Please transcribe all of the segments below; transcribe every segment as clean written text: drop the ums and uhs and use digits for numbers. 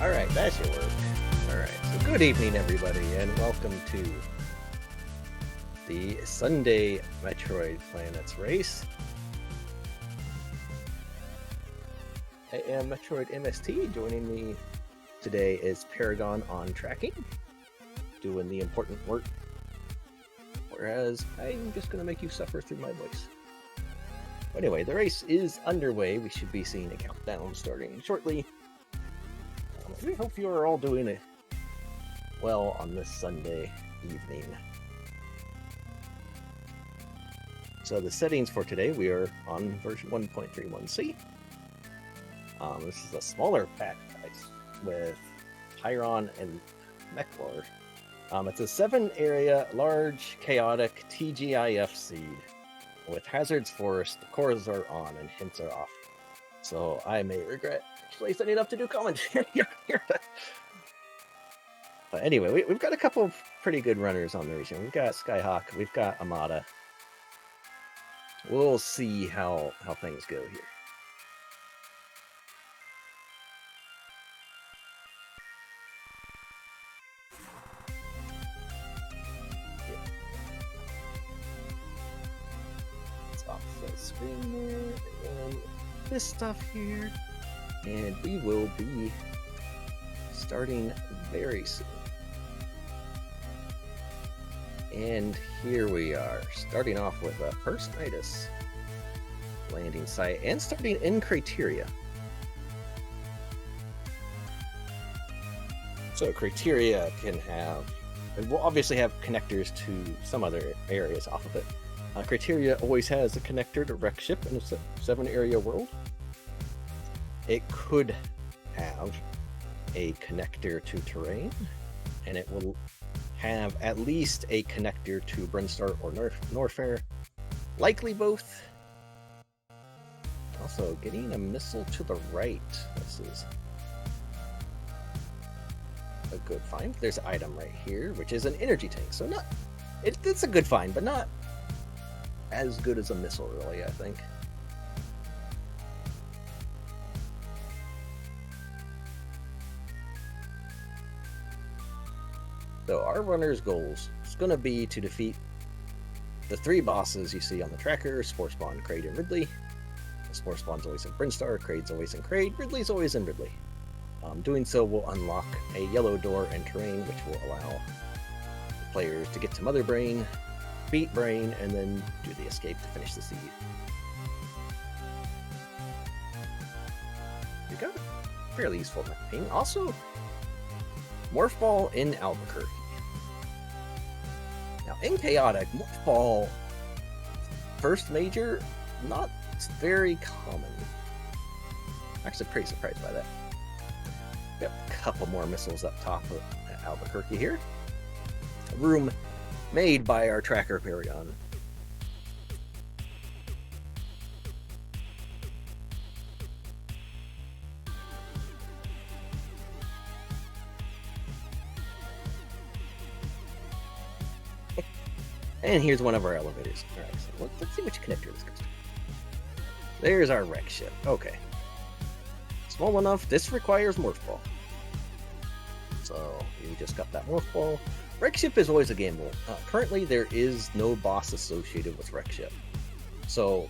Alright, that should work. Alright, so good evening, everybody, and welcome to the Sunday Metroid Planets race. I am Metroid MST. Joining me today is Paragon on tracking, doing the important work, whereas I'm just going to make you suffer through my voice. Anyway, the race is underway. We should be seeing a countdown starting shortly. We hope you are all doing well on this Sunday evening. So the settings for today, we are on version 1.31c. This is a smaller pack size with Pyron and Mechlor. It's a 7-area, large, chaotic TGIF seed. With hazards forced, the cores are on and hints are off. So I may regret actually setting up to do commentary here. But anyway, we've got a couple of pretty good runners on the region. We've got Skyhawk, we've got Amada. We'll see how things go here. Let's off the screen there, and this stuff here, and we will be starting very soon. And here we are, starting off with a First Nidus landing site and starting in Criteria. So Criteria can have, and we'll obviously have connectors to some other areas off of it. Criteria always has a connector to Wreck Ship in a 7-area world. It could have a connector to Terrain, and it will have at least a connector to Brinstar or Norfair, likely both. Also, getting a missile to the right. This is a good find. There's an item right here, which is an energy tank. So it's a good find, but not as good as a missile, really, I think. So our runner's goals is going to be to defeat the 3 bosses you see on the tracker: Spore Spawn, Kraid, and Ridley. Spore Spawn's always in Brinstar, Kraid's always in Kraid, Ridley's always in Ridley. Doing so will unlock a yellow door in Terrain, which will allow the players to get to Mother Brain, beat Brain, and then do the escape to finish the seed. We got a fairly useful mapping. Also, Morph Ball in Albuquerque. Now, in Chaotic, Morph Ball, first major, not very common. Actually, pretty surprised by that. Got a couple more missiles up top of Albuquerque here. A room made by our tracker Paragon. And here's one of our elevators. Alright, so let's see which connector this goes to. There's our Wreck Ship. Okay. Small enough. This requires Morph Ball. So, you just got that Morph Ball. Wreck Ship is always a gamble. Currently, there is no boss associated with Wreck Ship. So,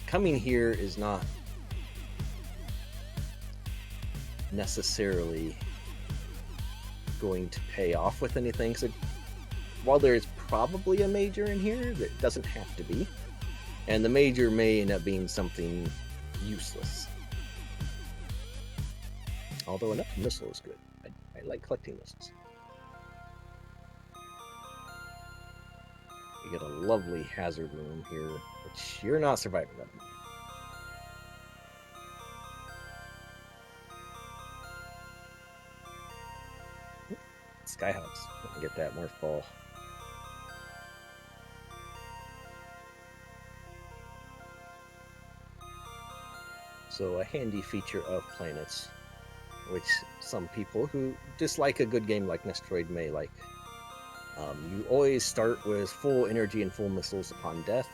coming here is not necessarily going to pay off with anything. So, while there is probably a major in here, that doesn't have to be. And the major may end up being something useless. Although enough missile is good. I like collecting missiles. You get a lovely hazard room here, which you're not surviving that. Skyhawks, get that Morph Ball. So a handy feature of planets, which some people who dislike a good game like Metroid may like. You always start with full energy and full missiles upon death.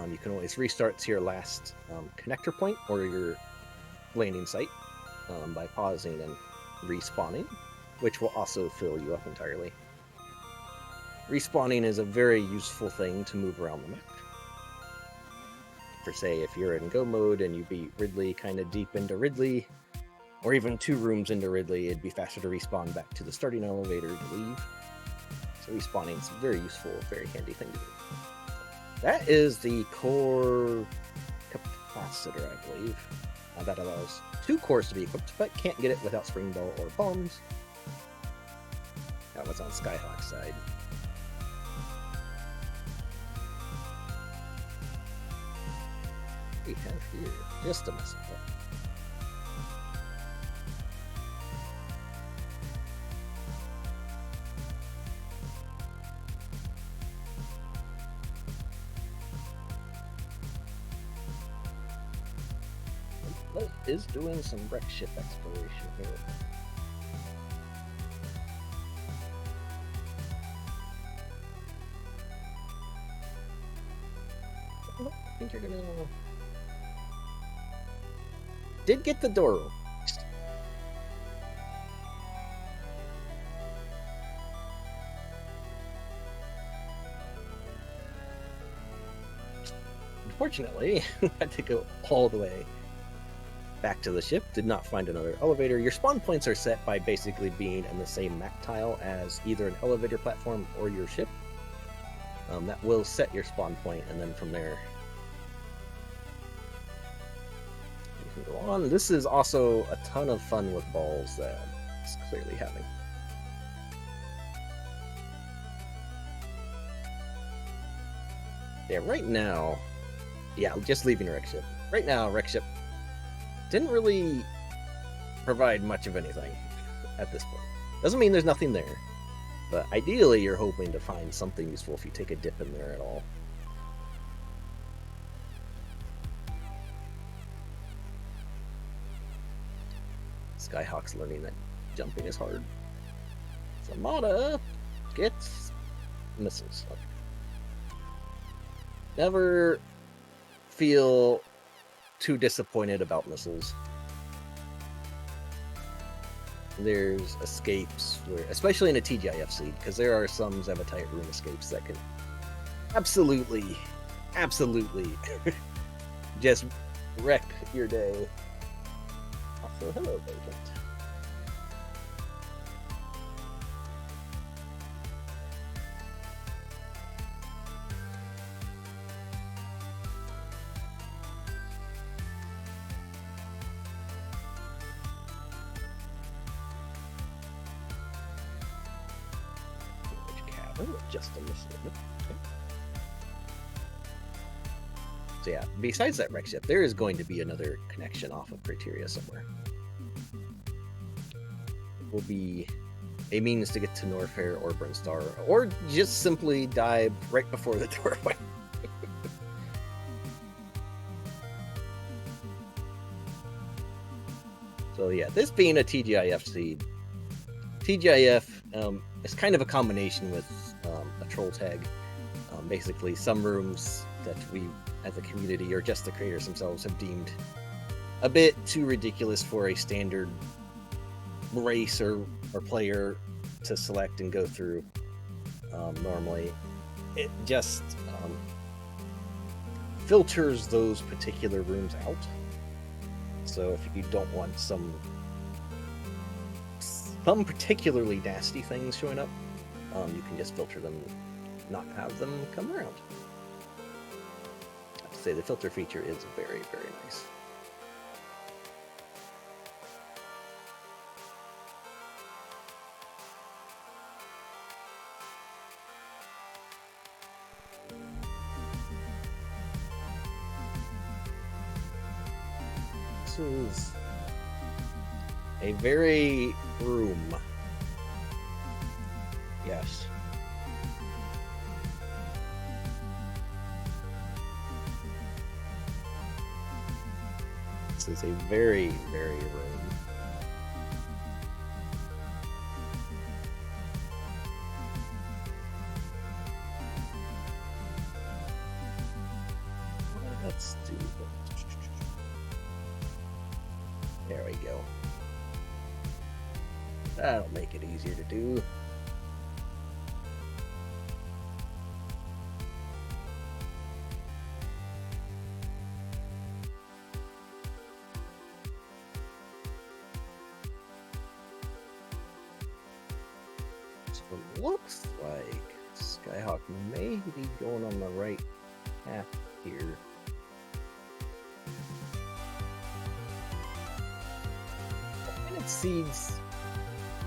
You can always restart to your last connector point or your landing site by pausing and respawning, which will also fill you up entirely. Respawning is a very useful thing to move around the map. For say, if you're in go mode and you beat Ridley kind of deep into Ridley, or even 2 rooms into Ridley, it'd be faster to respawn back to the starting elevator to leave. So respawning is a very useful, very handy thing to do. That is the core capacitor, I believe. That allows 2 cores to be equipped, but can't get it without spring bell or bombs. That was on Skyhawk's side. We have here just a mess up. Is doing some wreck ship exploration here. I think you're gonna... Did get the door open. Unfortunately, I had to go all the way back to the ship, did not find another elevator. Your spawn points are set by basically being in the same map tile as either an elevator platform or your ship. That will set your spawn point, and then from there you can go on. This is also a ton of fun with balls that it's clearly having. Yeah, right now, yeah, just leaving Wreck Ship. Right now, Wreck Ship didn't really provide much of anything at this point. Doesn't mean there's nothing there, but ideally you're hoping to find something useful if you take a dip in there at all. Skyhawk's learning that jumping is hard. Samada gets missiles. Never feel too disappointed about missiles. There's escapes, where, especially in a TGIF seed, because there are some Zevatite room escapes that can absolutely just wreck your day. Also, hello, Vacant. Just a missile. Okay. So yeah, besides that wreck ship, there is going to be another connection off of Criteria somewhere. It will be a means to get to Norfair or Brinstar, or just simply dive right before the doorway. So yeah, this being a TGIF seed, TGIF is kind of a combination with a troll tag. Basically, some rooms that we, as a community, or just the creators themselves, have deemed a bit too ridiculous for a standard race or player to select and go through normally. It just filters those particular rooms out. So if you don't want some particularly nasty things showing up, you can just filter them, not have them come around. I have to say, the filter feature is very, very nice. This is a very room. Yes. This is a very, very room. Let's do that. There we go. That'll make it easier to do. So it looks like Skyhawk may be going on the right path here. Planet seeds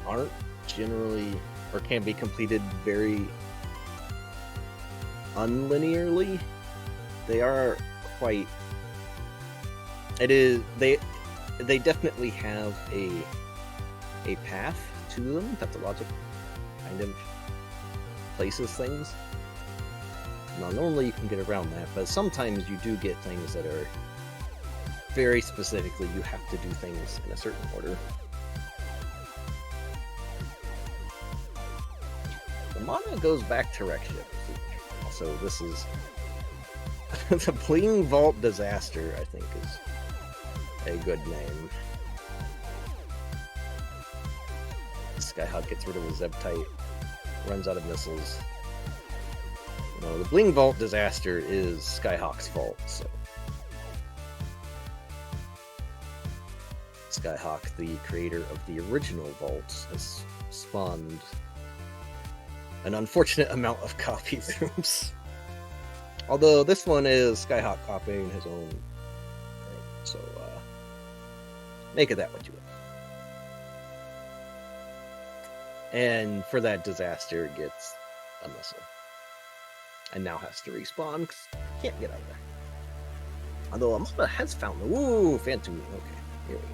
aren't generally, or can be completed very unlinearly. They are quite. They definitely have a path to them that the logic kind of places things. Now, normally you can get around that, but sometimes you do get things that are very specifically you have to do things in a certain order. The mana goes back to Rekship. So this is the Bling Vault Disaster, I think, is a good name. Skyhawk gets rid of his Zebtite, runs out of missiles. You know, the Bling Vault Disaster is Skyhawk's fault, so. Skyhawk, the creator of the original vaults, has spawned an unfortunate amount of copies. Although this one is Skyhawk copying his own, so make of that what you will. And for that disaster, it gets a missile, and now has to respawn because can't get out of there. Although Amada has found the Phantom. Okay, here we go.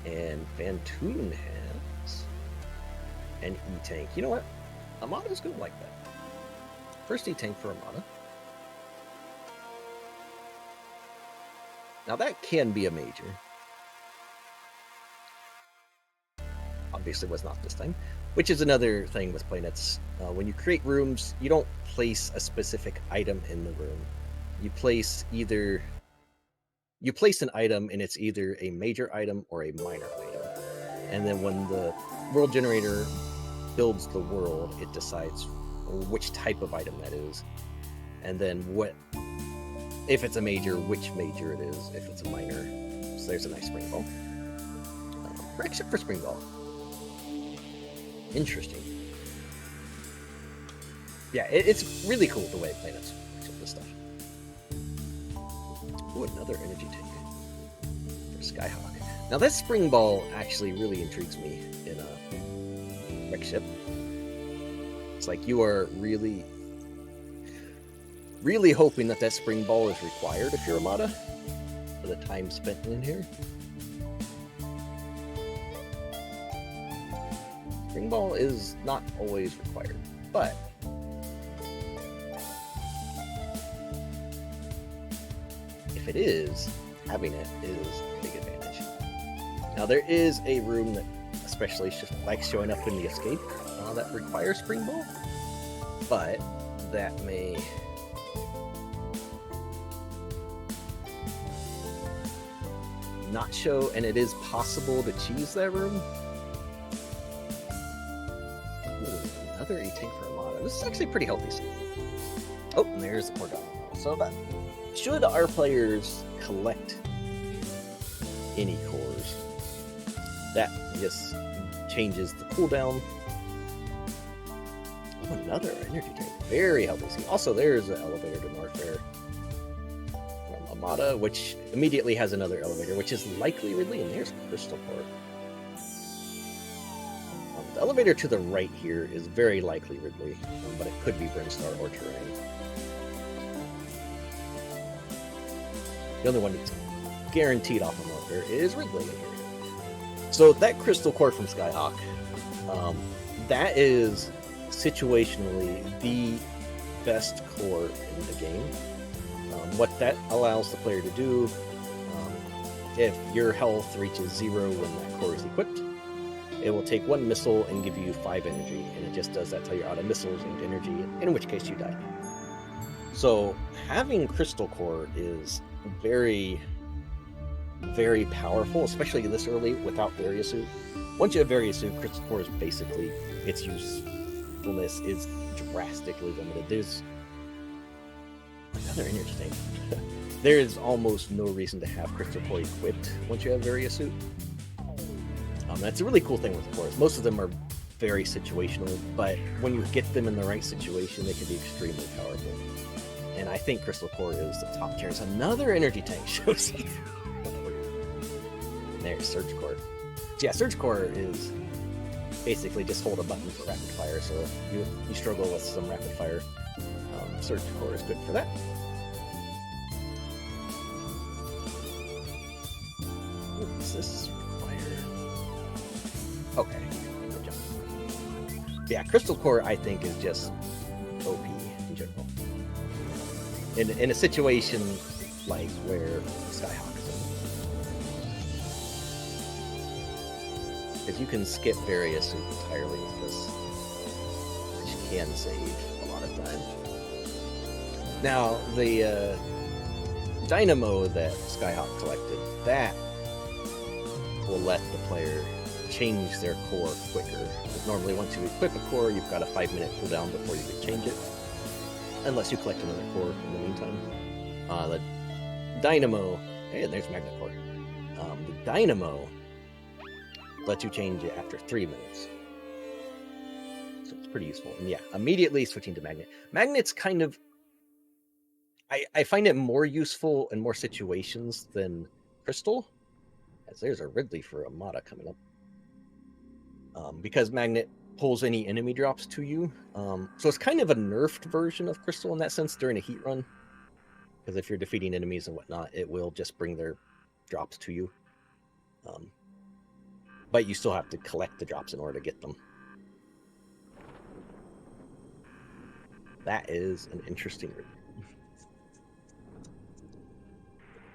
And Fantoon has an E-Tank. You know what? Amada's good like that. First E-Tank for Amada. Now that can be a major. Obviously was not this time. Which is another thing with planets. When you create rooms, you don't place a specific item in the room. You place an item, and it's either a major item or a minor item. And then when the world generator builds the world, it decides which type of item that is. And then if it's a major, which major it is, if it's a minor. So there's a nice spring ball. Except for spring ball. Interesting. Yeah, it's really cool the way planets work with this stuff. Ooh, another energy tank for Skyhawk. Now that spring ball actually really intrigues me in a wreck ship. It's like you are really hoping that spring ball is required if you're Amada for the time spent in here. Spring ball is not always required, but if it is, having it is a big advantage. Now there is a room that especially likes showing up in the escape that requires spring ball, but that may not show, and it is possible to cheese that room. Ooh, another E-Tank for Amada. This is actually pretty healthy. Oh, and there's the Cordon. So that should our players collect any cores, that just changes the cooldown. Oh, another energy tank. Very healthy. Also, there's an elevator to Norfair from Amada, which immediately has another elevator, which is likely Ridley, and there's Crystal Core. The elevator to the right here is very likely Ridley, but it could be Brinstar or Terrain. The only one that's guaranteed off of Norfair is Ridley in here. So that Crystal Core from Skyhawk, that is situationally the best core in the game. What that allows the player to do, if your health reaches 0 when that core is equipped, it will take 1 missile and give you 5 energy, and it just does that till you're out of missiles and energy, in which case you die. So having Crystal Core is very very powerful, especially this early without Various Suit. Once you have Various Suit, Crystal Core is basically, its usefulness is drastically limited. There's another energy tank. There is almost no reason to have Crystal Core equipped once you have Various Suit. That's a really cool thing with cores. Most of them are very situational, but when you get them in the right situation, they can be extremely powerful. And I think Crystal Core is the top tier. There's another energy tank shows you. There's Surge Core. So yeah, Surge Core is basically just hold a button for rapid fire. So if you struggle with some rapid fire, Surge Core is good for that. What is this fire? Okay, good job. Yeah, Crystal Core I think is just OP in general. In a situation like where Skyhawk is in. Because you can skip Various entirely with this, which can save a lot of time. Now, the Dynamo that Skyhawk collected, that will let the player change their core quicker. Because normally once you equip a core, you've got a 5-minute cooldown before you can change it. Unless you collect another core in the meantime. The Dynamo, hey, there's Magnet Core. The Dynamo lets you change it after 3 minutes. So it's pretty useful. And yeah, immediately switching to Magnet. Magnet's kind of, I find it more useful in more situations than Crystal. As there's a Ridley for Amada coming up. Because Magnet pulls any enemy drops to you. So it's kind of a nerfed version of Crystal in that sense during a heat run. Because if you're defeating enemies and whatnot, it will just bring their drops to you. But you still have to collect the drops in order to get them. That is an interesting review.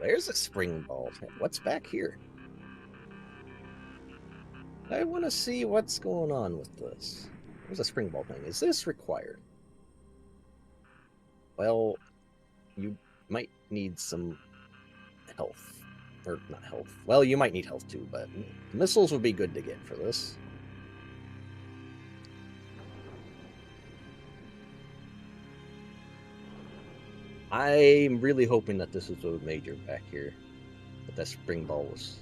There's a spring ball. What's back here? I want to see what's going on with this. There's a spring ball thing. Is this required? Well, you might need some health. Or not health. Well, you might need health too, but missiles would be good to get for this. I'm really hoping that this is a major back here. That spring ball was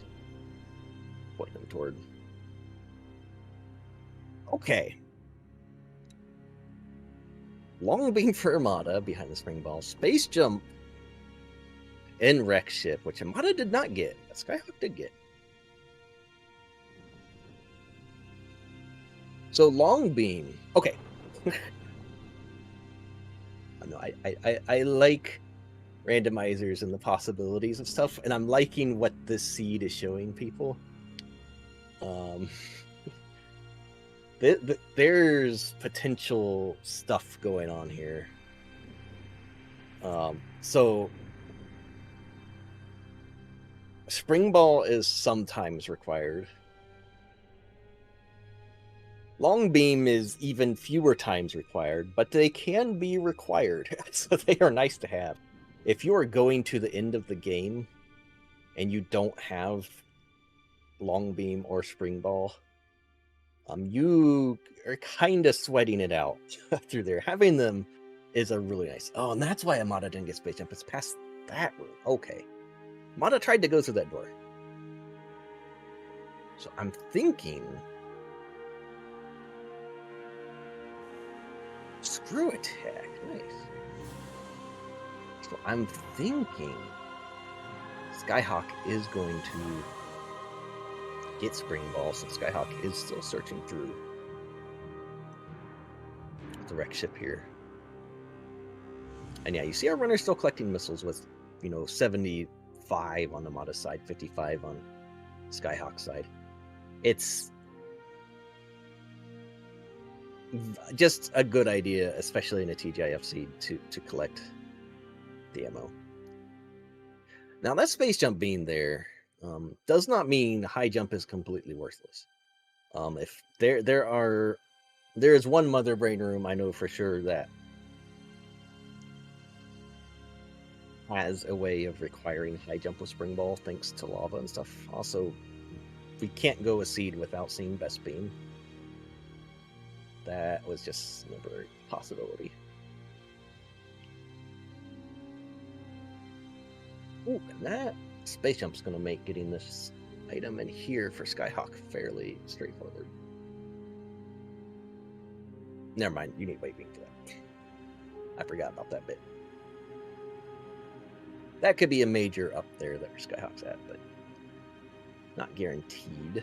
pointing toward. Okay. Long beam for Armada behind the spring ball. Space jump and wreck ship, which Armada did not get. But Skyhawk did get. So long beam. Okay. No, I like randomizers and the possibilities of stuff, and I'm liking what this seed is showing people. There's potential stuff going on here. So spring ball is sometimes required. Long beam is even fewer times required, but they can be required, so they are nice to have. If you are going to the end of the game and you don't have long beam or spring ball, you are kind of sweating it out through there. Having them is a really nice. Oh, and that's why Amada didn't get space jump. It's past that room. Okay. Amada tried to go through that door. So I'm thinking. Screw attack. Nice. So I'm thinking Skyhawk is going to get spring ball, so Skyhawk is still searching through the wreck ship here. And yeah, you see our runner still collecting missiles with, 75 on the Amada side, 55 on Skyhawk side. It's just a good idea, especially in a TGIF to collect the ammo. Now that space jump being there does not mean high jump is completely worthless. If there is one mother brain room I know for sure that has a way of requiring high jump with Spring Ball thanks to lava and stuff. Also, we can't go a seed without seeing Best Beam. That was just another possibility. Ooh, and that space jump's going to make getting this item in here for Skyhawk fairly straightforward. Never mind, you need White Beam for that. I forgot about that bit. That could be a major up there that Skyhawk's at, but not guaranteed.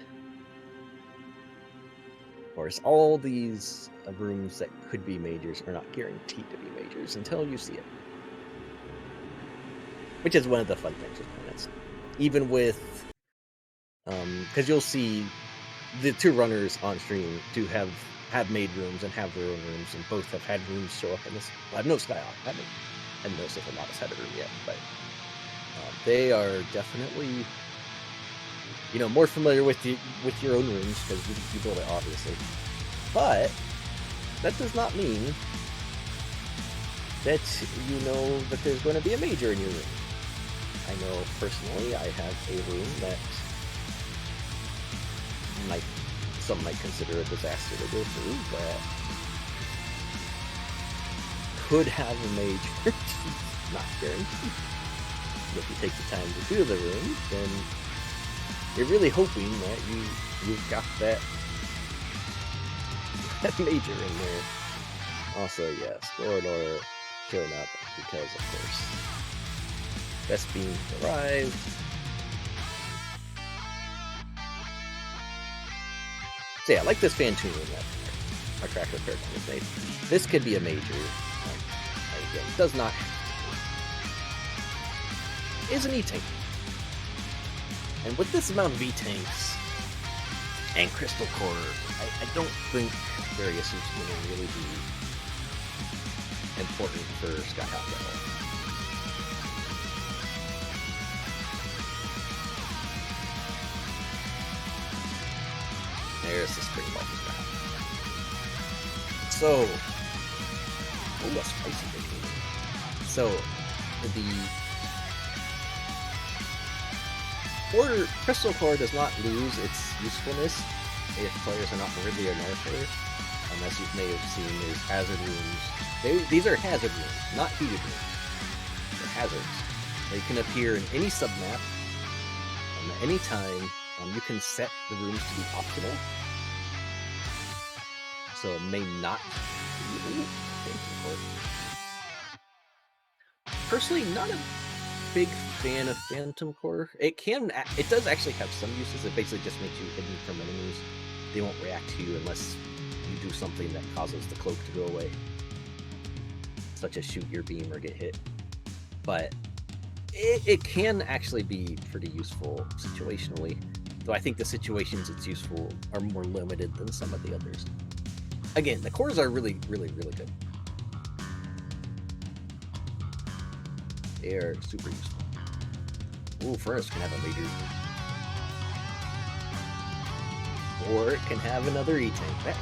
Of course, all these rooms that could be majors are not guaranteed to be majors until you see it. Which is one of the fun things with planets. Even with, because you'll see the two runners on stream do have made rooms and have their own rooms, and both have had rooms show up in this. Well, I've no Skyhawk, I haven't noticed if a models had a room yet, but they are definitely, you know, more familiar with your own rooms because you build it, obviously. But that does not mean that you know that there's going to be a major in your room. I know personally I have a room that some might consider a disaster to go through, but could have a major. Not guaranteed. If you take the time to do the room, then you're really hoping that you've got that major in there. Also, yes, Lord showing up because, of course, Best Beam arrived. So yeah, I like this fan tuner that our tracker paradigm is made. This could be a major. Again, does not. Is an E-Tank. And with this amount of E-Tanks and Crystal Core, I don't think various is going to really be important for Skyhawk at all. There's the Spring Ball for Skyhawk. So, oh, that's spicy bacon. So, the Crystal Core does not lose its usefulness if players are not worthy or nerfed. As you may have seen, there's hazard rooms. These are hazard rooms, not heated rooms. They're hazards. They can appear in any submap, at any time. You can set the rooms to be optional, so it may not be. Personally, not a big fan of Phantom Core. It does actually have some uses. It basically just makes you hidden from enemies. They won't react to you unless you do something that causes the cloak to go away, such as shoot your beam or get hit. But it can actually be pretty useful situationally, though I think the situations it's useful are more limited than some of the others. Again, the cores are really, really, really good. They are super useful. Ooh, Furnace can have a major. Or it can have another E-Tank.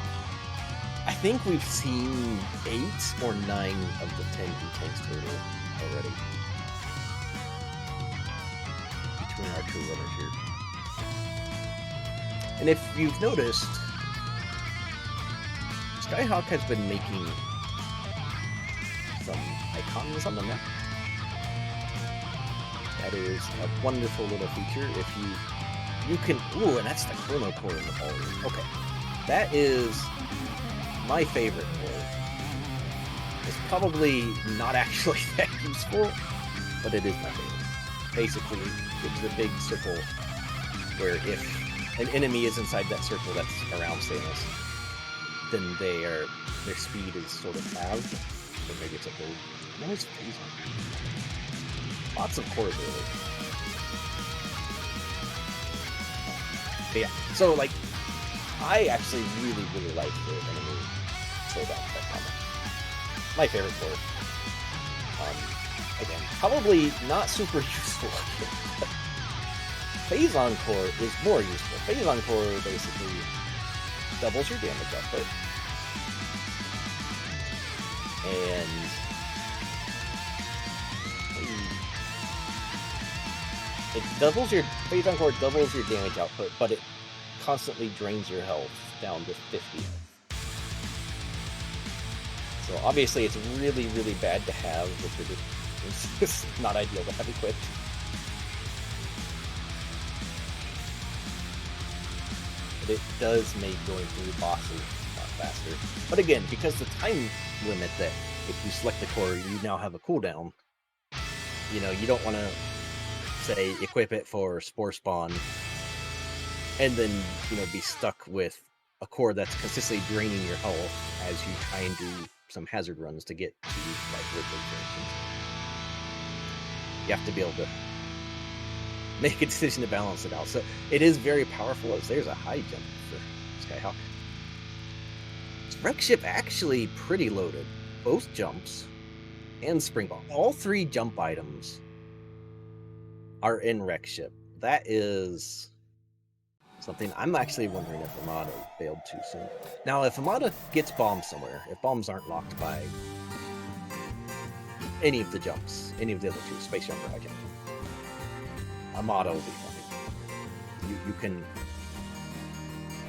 I think we've seen 8 or 9 of the 10 E-Tanks total already. Between our two runners here. And if you've noticed, Skyhawk has been making some icons on the map. That is a wonderful little feature. If you can, ooh, and that's the Chrono Core in the ballroom. Okay, that is my favorite core. It's probably not actually that useful, but it is my favorite. Basically, it's the big circle where if an enemy is inside that circle that's around Samus, then their speed is sort of halved, or maybe it's a third. No, it's phase on. Lots of cores, really. But yeah, so like, I actually really, really like the enemy sold out that comment. My favorite core. Again, probably not super useful. Phase-on core is more useful. Phase-on core basically doubles your damage output. And It doubles your phase encore, doubles your damage output, but it constantly drains your health down to 50. So obviously it's really, really bad to have, it's not ideal to have equipped. But it does make going through bosses a lot faster. But again, because the time limit that if you select the core, you now have a cooldown, you know, you don't want to, say, equip it for Spore Spawn, and then, you know, be stuck with a core that's consistently draining your health as you try and do some hazard runs to get to, like, Ridley, for instance. You have to be able to make a decision to balance it out. So it is very powerful, as there's a high jump for Skyhawk. Wreck Ship actually pretty loaded. Both jumps and Spring Ball. All three jump items are in Wreck Ship. That is something I'm actually wondering if Amada failed too soon. Now, if Amada gets bombs somewhere, if bombs aren't locked by any of the jumps, any of the other two, Space Jump or High Jump, Amada will be fine. You can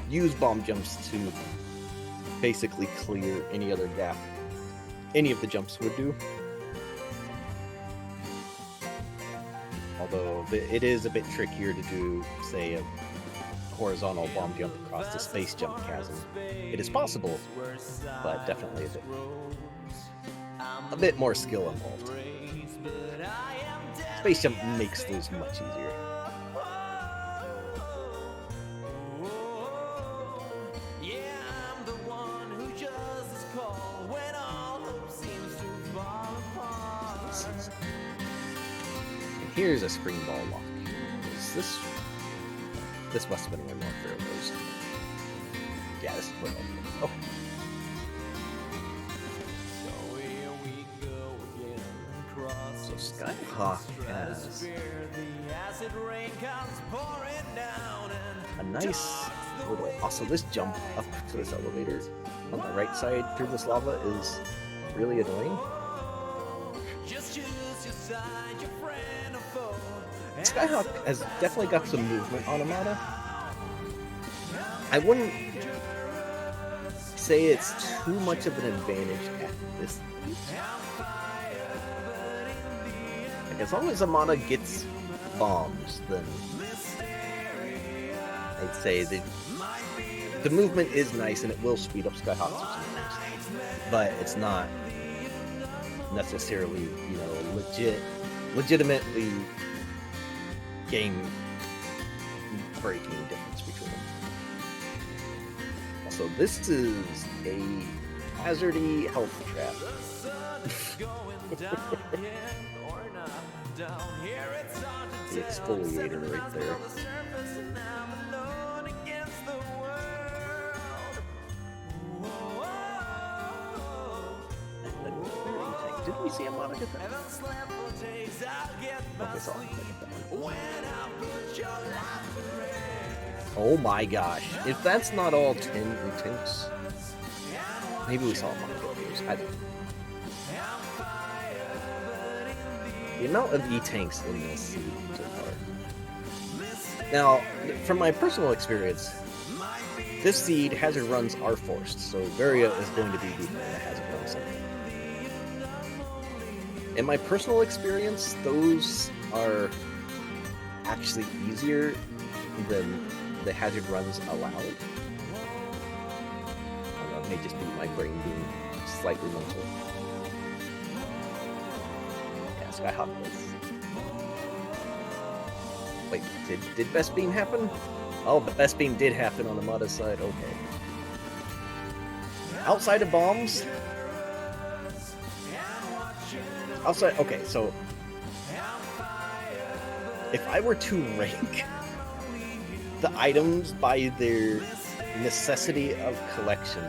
use bomb jumps to basically clear any other gap any of the jumps would do. Although it is a bit trickier to do, say, a horizontal bomb jump across the space jump chasm. It is possible, but definitely a bit more skill involved. Space jump makes those much easier. Here's a Spring Ball lock. Is this must have been where North Fair was. Yeah, this is where North Fair. Oh. So Skyhawk has a nice little. Also, this jump up to this elevator on the right side through this lava is really annoying. Skyhawk has definitely got some movement on Amada. I wouldn't say it's too much of an advantage at this point. Like, as long as Amada gets bombs, then I'd say the movement is nice and it will speed up Skyhawk sometimes. But it's not necessarily, you know, legitimately game-breaking difference between them. Also, this is a hazardy health trap. The exfoliator right there. Did we see Amada get that? Okay, so I'll get that one. Oh my gosh. If that's not all 10 E-Tanks, maybe we saw Amada get those. I don't know. The amount of E-Tanks in this seed so far. Now, from my personal experience, this seed hazard runs are forced, so Varia is going to be the hazard run something. In my personal experience, those are actually easier than the hazard runs allowed. I don't know, it may just be my brain being slightly mental. Yeah, Skyhawk was... Wait, did Best Beam happen? Oh, but Best Beam did happen on Amada's side, okay. Outside of bombs... Outside, okay, so if I were to rank the items by their necessity of collection,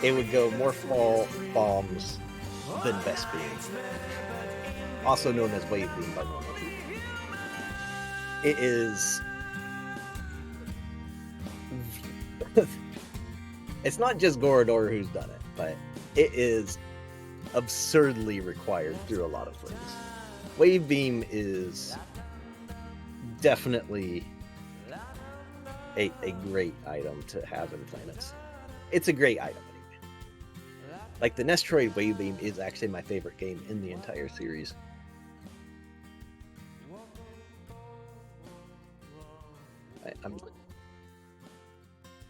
it would go Morphball, Bombs, than Best Beam. Also known as Wave Beam by normal people. It is... It's not just Gorodor who's done it, but it is absurdly required through a lot of things. Wave Beam is definitely a great item to have in planets. It's a great item. Like the Metroid Wave Beam is actually my favorite game in the entire series.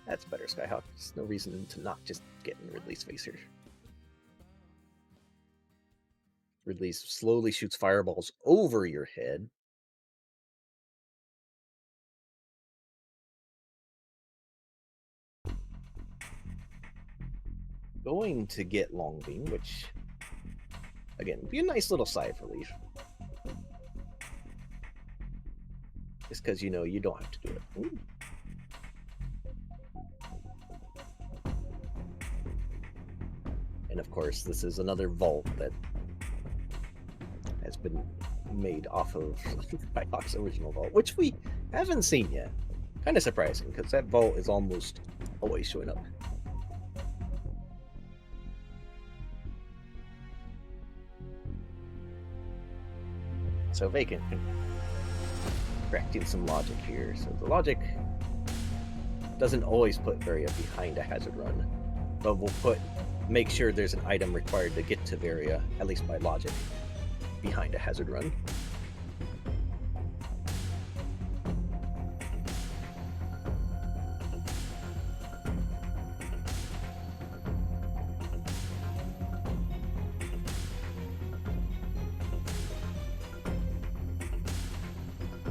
That's better, Skyhawk. There's no reason to not just get in Ridley's face here. Ridley slowly shoots fireballs over your head. Going to get Long Beam, which, again, be a nice little sigh of relief. Just because you know you don't have to do it. Ooh. And of course, this is another vault that has been made off of Skyhawk's original vault, which we haven't seen yet. Kind of surprising, because that vault is almost always showing up. So Vacant correcting some logic here. So the logic doesn't always put Varia behind a hazard run, but will make sure there's an item required to get to Varia, at least by logic, behind a hazard run.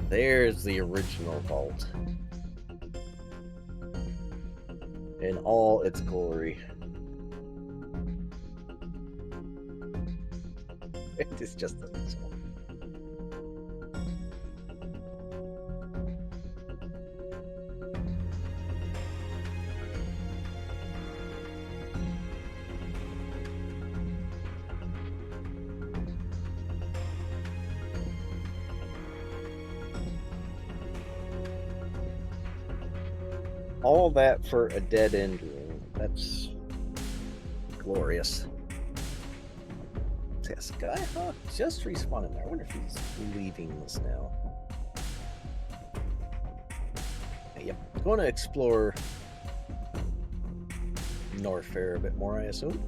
There's the original vault in all its glory. It is just a missile. All that for a dead end room. That's glorious. Yeah, Skyhawk just respawned in there. I wonder if he's leaving this now. Yep, going to explore Norfair a bit more, I assume.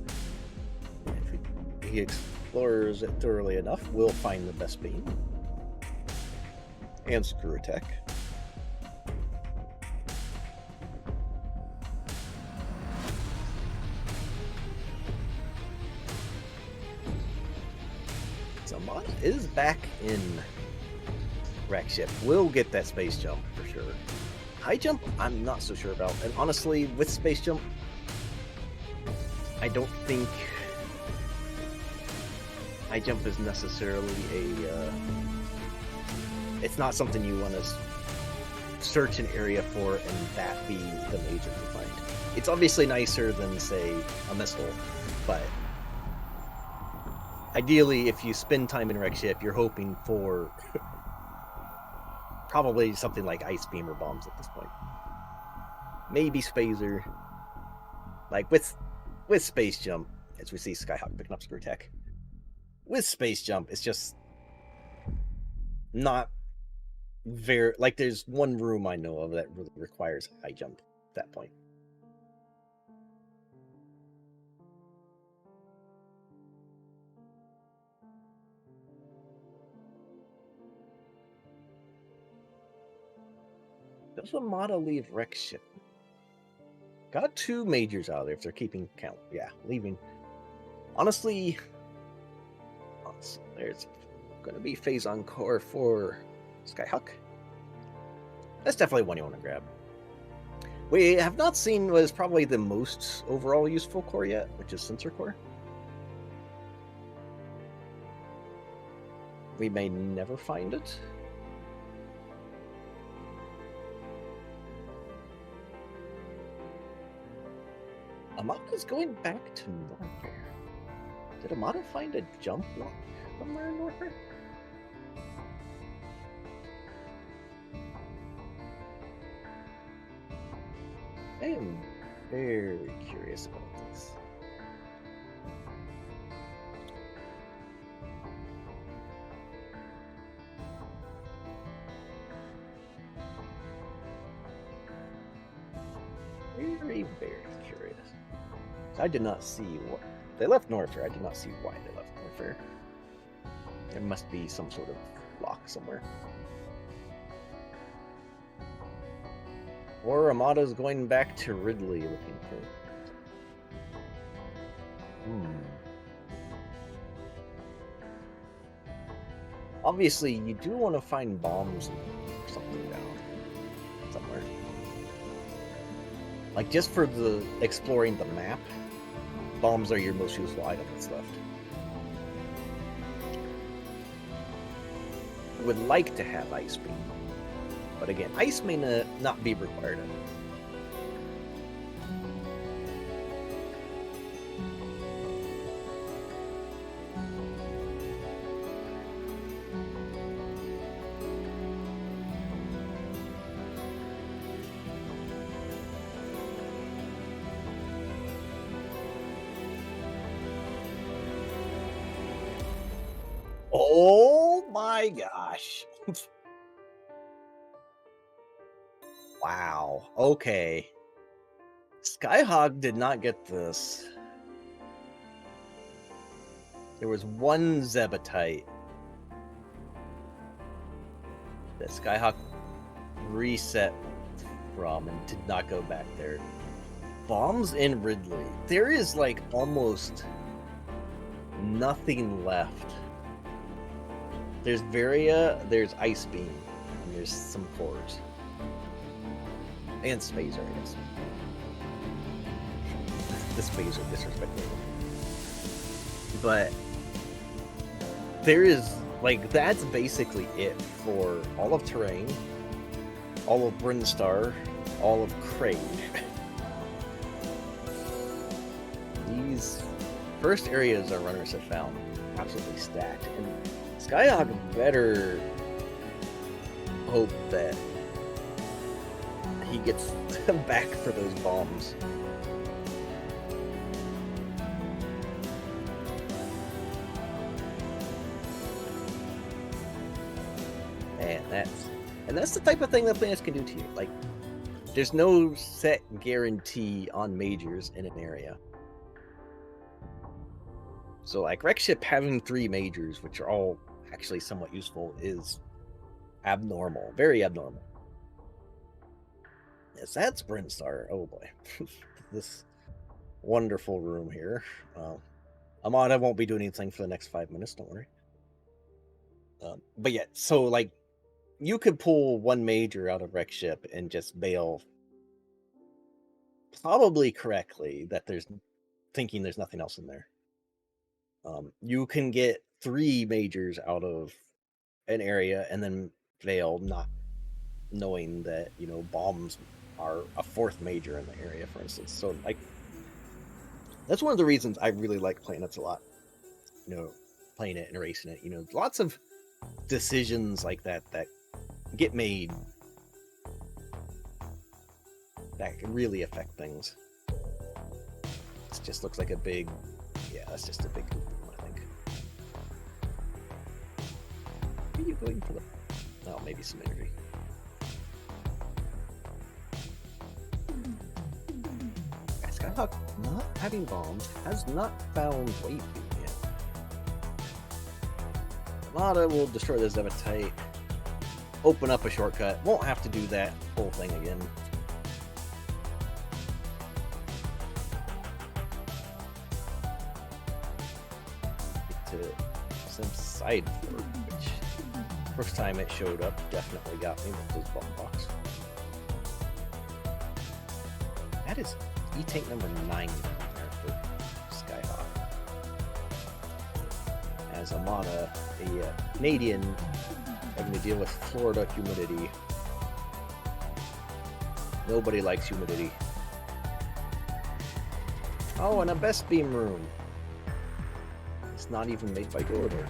If he explores it thoroughly enough, we'll find the best beam. And screw attack. Is back in wreck ship. We'll get that space jump for sure. High jump, I'm not so sure about. And honestly, with space jump, I don't think high jump is necessarily it's not something you want to search an area for and that be the major you find. It's obviously nicer than, say, a missile, but ideally, if you spend time in wreck ship, you're hoping for probably something like ice beam or bombs at this point. Maybe Spazer. Like with space jump, as we see Skyhawk picking up screw attack. With space jump, it's just not very like. There's one room I know of that really requires high jump at that point. Does Amada leave wreck ship? Got 2 majors out of there if they're keeping count. Yeah, leaving. Honestly, there's going to be phase encore for Skyhawk. That's definitely one you want to grab. We have not seen what is probably the most overall useful core yet, which is sensor core. We may never find it. Amada's going back to Norfair. Did Amada find a jump lock somewhere in Norfair? I am very curious about this. be very curious. I did not see what they left Norfair. I did not see why they left Norfair. There must be some sort of lock somewhere. Or Armada's going back to Ridley looking for. Obviously, you do want to find bombs or something down somewhere. Like, just for the exploring the map, bombs are your most useful item that's left. Would like to have Ice Beam, but again, Ice may not be required. Oh my gosh. Wow. Okay. Skyhawk did not get this. There was one Zebetite that Skyhawk reset from and did not go back there. Bombs in Ridley. There is like almost nothing left. There's Varia, there's Ice Beam, and there's some cores. And Spazer, I guess. The Spazer, disrespectful. But there is, like, that's basically it for all of Terrain, all of Brinstar, all of Crage. These first areas our runners have found absolutely stacked. And Skyhawk better hope that he gets back for those bombs. And that's the type of thing that planets can do to you. Like, there's no set guarantee on majors in an area. So, like, Wreckship having 3 majors, which are all actually somewhat useful, is abnormal. Very abnormal. Yes, that's Brinstar. Oh boy. This wonderful room here. Amada won't be doing anything for the next 5 minutes, don't worry. But yeah, so, like, you could pull 1 major out of Wreckship and just bail probably correctly that thinking there's nothing else in there. You can get 3 majors out of an area and then fail, not knowing that, you know, bombs are a 4th major in the area, for instance. So, like, that's one of the reasons I really like Planets a lot. You know, playing it and erasing it. You know, lots of decisions like that get made that can really affect things. This just looks like a big, yeah, that's just a big room, I think. Are you going for the, oh, maybe some energy. Skyhawk, not having bombs, has not found weight yet. Armada will destroy the Zebetite, open up a shortcut, won't have to do that whole thing again. To some side fork, which first time it showed up definitely got me with this bomb box. That is E-Tank number 9 there for Skyhawk. As Amada, a Canadian, having to deal with Florida humidity. Nobody likes humidity. Oh, and a best beam room. It's not even made by Gorder.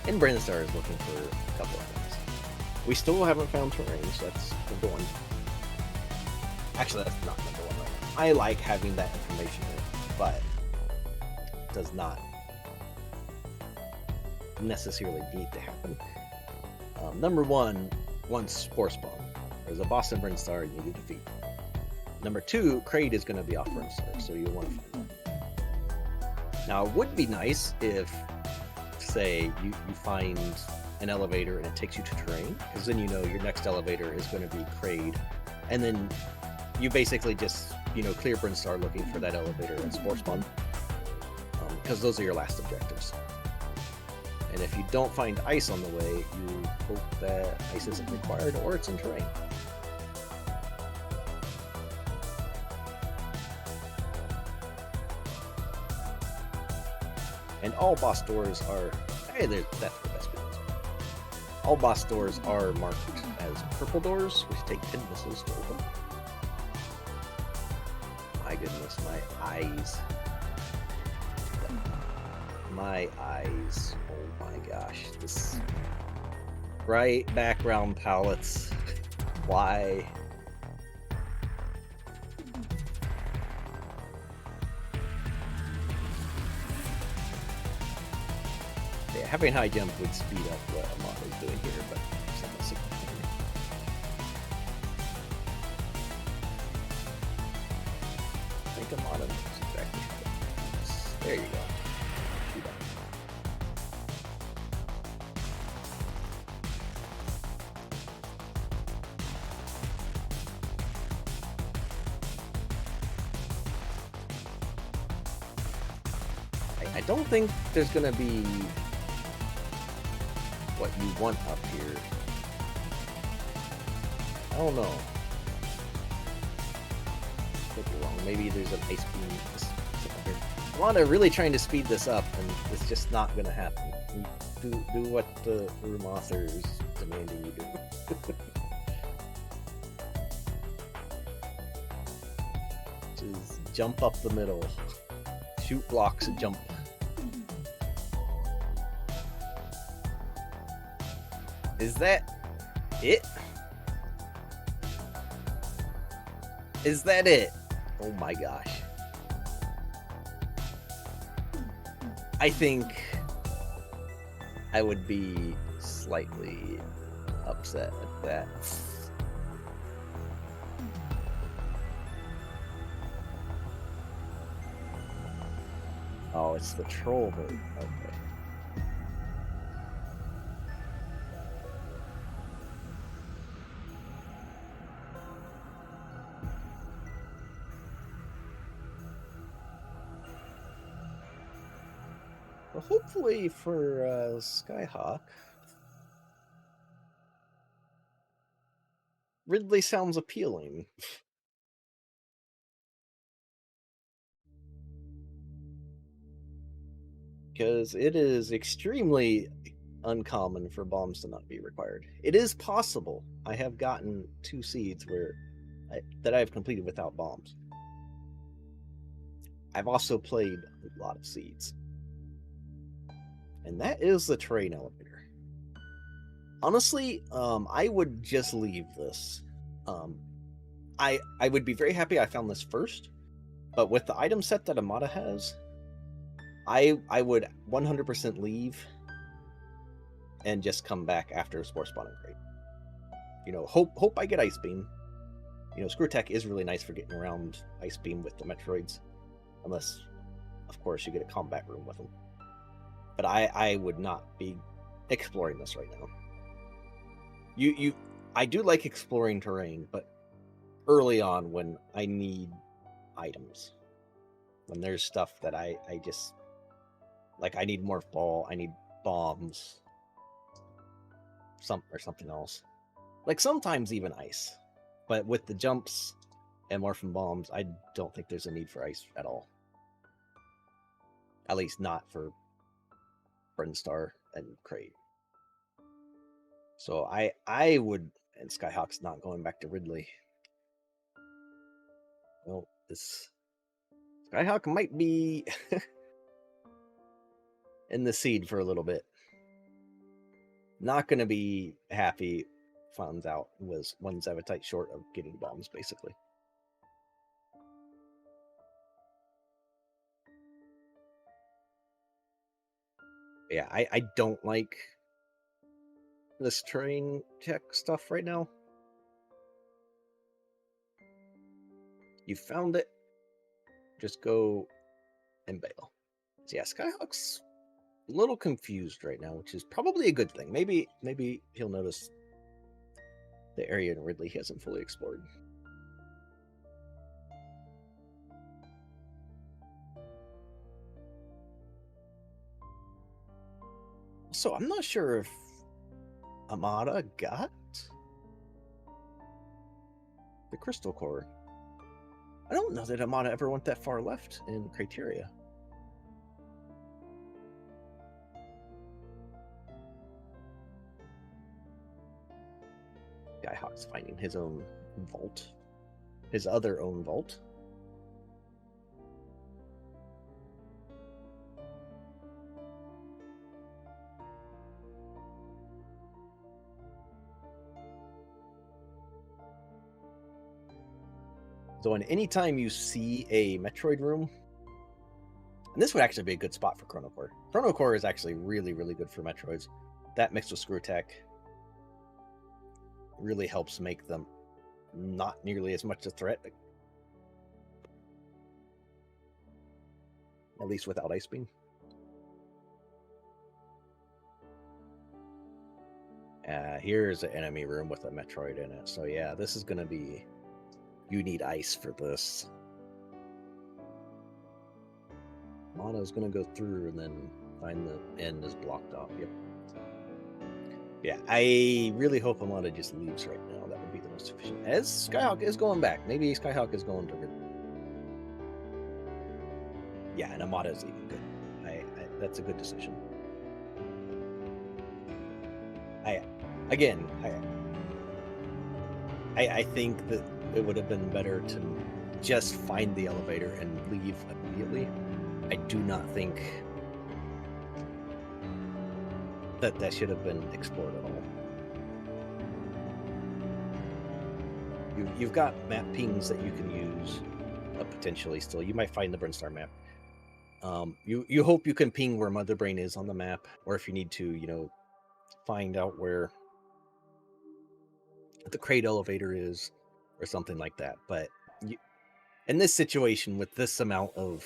And Brinstar is looking for a couple of things. We still haven't found terrain, so that's number 1. Actually, that's not number 1 right now. I like having that information in it, but it does not necessarily need to happen. Number one, once Spore Spawn, there's a boss in Brinstar you need to defeat. Number two, Kraid is going to be off Brinstar, so you'll want to find that. Now, it would be nice if, say, you find an elevator and it takes you to terrain, because then you know your next elevator is going to be Kraid, and then you basically just, clear Brinstar looking for that elevator and Spore Spawn, because those are your last objectives. And if you don't find ice on the way, you hope that ice isn't required or it's in terrain. And all boss doors are... Hey, that's the best business. All boss doors are marked as purple doors, which take 10 missiles to open. My goodness, my eyes. My eyes. Oh my gosh. This bright background palettes. Why? Yeah, having high jump would speed up what Amada is doing here, but it's not significant. I think Amada knows exactly how to do this. There you go. I don't think there's gonna be what you want up here. I don't know. Could be wrong. Maybe there's an ice beam. I'm really trying to speed this up, and it's just not gonna happen. Do what the room author is demanding you do. Just jump up the middle. Shoot blocks and jump. Is that it? Is that it? Oh my gosh. I think I would be slightly upset at that. Oh, it's the troll mode. Okay. Well, hopefully for Skyhawk, Ridley sounds appealing. Because it is extremely uncommon for bombs to not be required. It is possible. I have gotten 2 seeds that I've completed without bombs. I've also played a lot of seeds. And that is the terrain elevator. Honestly, I would just leave this. I would be very happy I found this first, but with the item set that Amada has, I would 100% leave and just come back after Spore Spawn and Kraid. Hope I get Ice Beam. Screw Tech is really nice for getting around Ice Beam with the Metroids, unless, of course, you get a combat room with them. But I would not be exploring this right now. I do like exploring terrain, but early on when I need items, when there's stuff that I just like, I need Morph Ball, I need bombs, something else. Like sometimes even ice, but with the jumps and Morphin Bombs, I don't think there's a need for ice at all. At least not for Brinstar and Kraid. So I would, and Skyhawk's not going back to Ridley. Well, this Skyhawk might be in the seed for a little bit. Not going to be happy. Finds out was one Zevitite short of getting bombs, basically. Yeah, I don't like this terrain check stuff right now. You found it. Just go and bail. So yeah, Skyhawk's a little confused right now, which is probably a good thing. Maybe he'll notice the area in Ridley he hasn't fully explored. So I'm not sure if Amada got the crystal core. I don't know that Amada ever went that far left in criteria. Skyhawk's finding his own vault, his other own vault. So, anytime you see a Metroid room, and this would actually be a good spot for Chrono Core. Chrono Core is actually really, really good for Metroids. That mixed with Screw Attack really helps make them not nearly as much a threat, at least without Ice Beam. Here's an enemy room with a Metroid in it. So yeah, this is going to be... You need ice for this. Mono's going to go through and then find the end is blocked off. Yep. Yeah, I really hope Amada just leaves right now. That would be the most efficient. As Skyhawk is going back. Maybe Skyhawk is going to... Yeah, and Amada is leaving. Good. That's a good decision. I think that it would have been better to just find the elevator and leave immediately. I do not think that should have been explored at all. You've got map pings that you can use potentially still. You might find the Brinstar map. You hope you can ping where Mother Brain is on the map, or if you need to, find out where the crate elevator is or something like that. But in this situation, with this amount of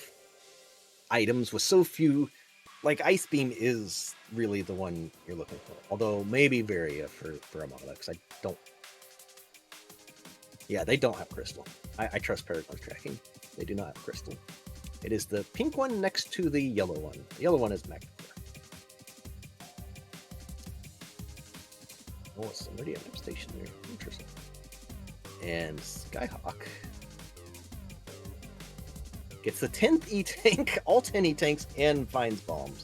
items, with so few, like Ice Beam is really the one you're looking for. Although maybe Varia for Amada, because I don't... Yeah, they don't have crystal. I trust Paragon's tracking. They do not have crystal. It is the pink one next to the yellow one. The yellow one is Magnicore. Oh, it's already at a station there. Interesting. And Skyhawk gets the 10th E-Tank, all 10 E-Tanks, and finds bombs.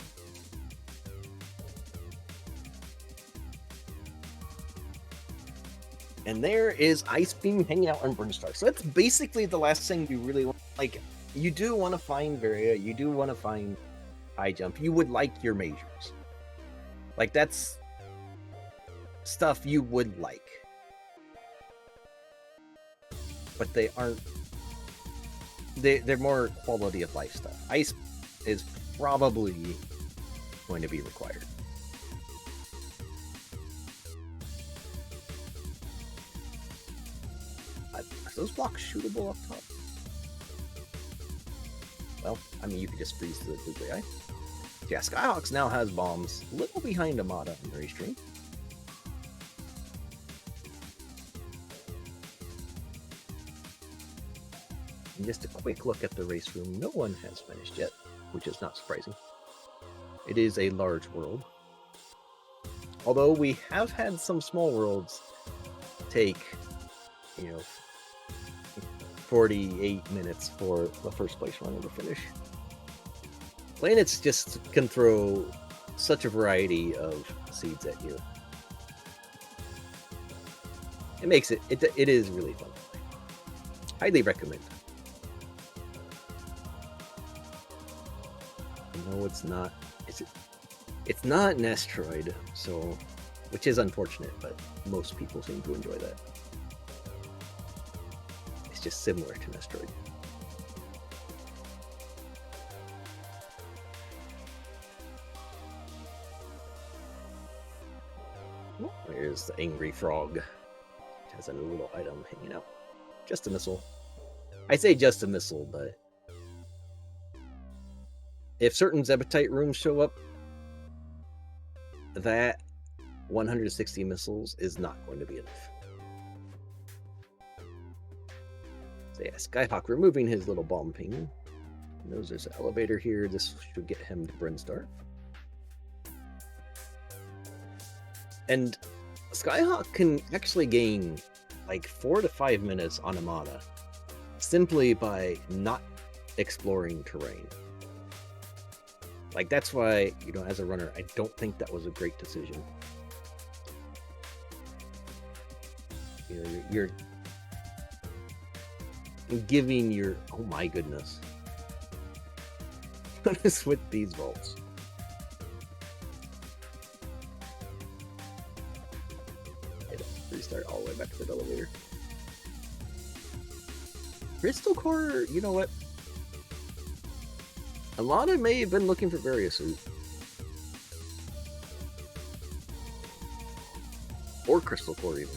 And there is Ice Beam hanging out on Brinstar. So that's basically the last thing you really want. Like, you do want to find Varia, you do want to find High Jump. You would like your majors. Like, that's stuff you would like. But they aren't... They're more quality of life stuff. Ice is probably going to be required. Are those blocks shootable up top? Well, I mean, you could just freeze the googly eye. Yeah, Skyhawks now has bombs, a little behind Amada in the race stream. And just a quick look at the race room. No one has finished yet, which is not surprising. It is a large world. Although we have had some small worlds take, 48 minutes for the first place runner to finish. Planets just can throw such a variety of seeds at you. It makes it is really fun. Highly recommend. No, it's not. It's not an asteroid, so, which is unfortunate, but most people seem to enjoy that. It's just similar to an asteroid. Oh, there's the angry frog. It has a little item hanging out. Just a missile. I say just a missile, but if certain Zebetite rooms show up, that 160 missiles is not going to be enough. So yeah, Skyhawk removing his little bomb ping. He knows there's an elevator here. This should get him to Brinstar. And Skyhawk can actually gain like 4 to 5 minutes on Amada simply by not exploring terrain. Like, that's why, you know, as a runner, I don't think that was a great decision. You know, you're giving your... Oh my goodness. What is with these vaults? Restart all the way back to the elevator. Crystal Core, you know what? Alana may have been looking for Variasuit. Or Crystal Core, even.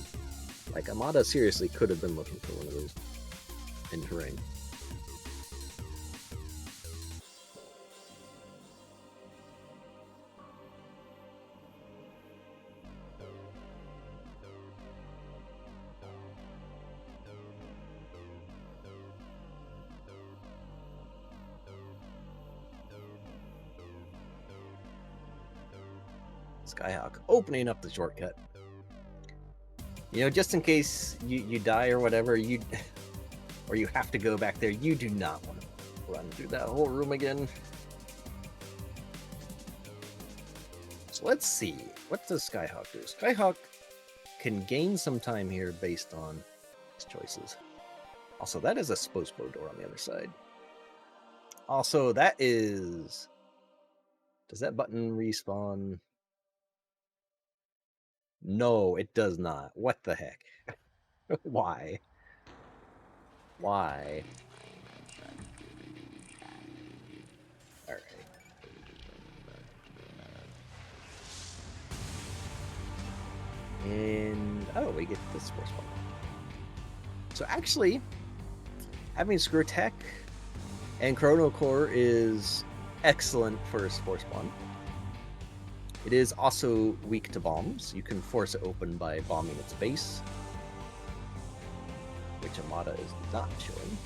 Like, Amada seriously could have been looking for one of those in terrain. Skyhawk opening up the shortcut. You know, just in case you die or whatever, or you have to go back there, you do not want to run through that whole room again. So let's see. What does Skyhawk do? Skyhawk can gain some time here based on his choices. Also, that is a Spospo door on the other side. Also, that is... Does that button respawn? No, it does not. What the heck? Why? Why? Alright. And... oh, we get this force ball. So actually, having Screw Tech and Chrono Core is excellent for a Force Spawn. It is also weak to bombs. You can force it open by bombing its base, which Amada is not showing.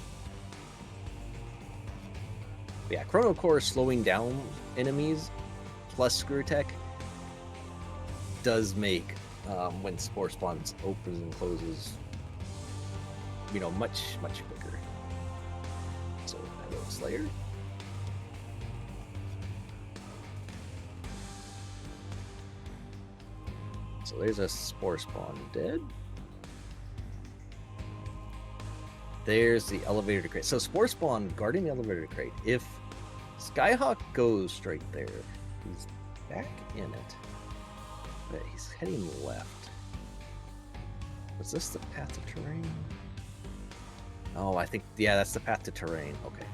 But yeah, Chrono Core slowing down enemies plus Screw Tech does make when Spore Spawns opens and closes, you know, much quicker. So hello, Slayer. So there's a Spore Spawn dead. There's the elevator crate. So Spore Spawn guarding the elevator crate. If Skyhawk goes straight there, he's back in it. But he's heading left. Was this the path to terrain? Oh, I think, yeah, that's the path to terrain. Okay.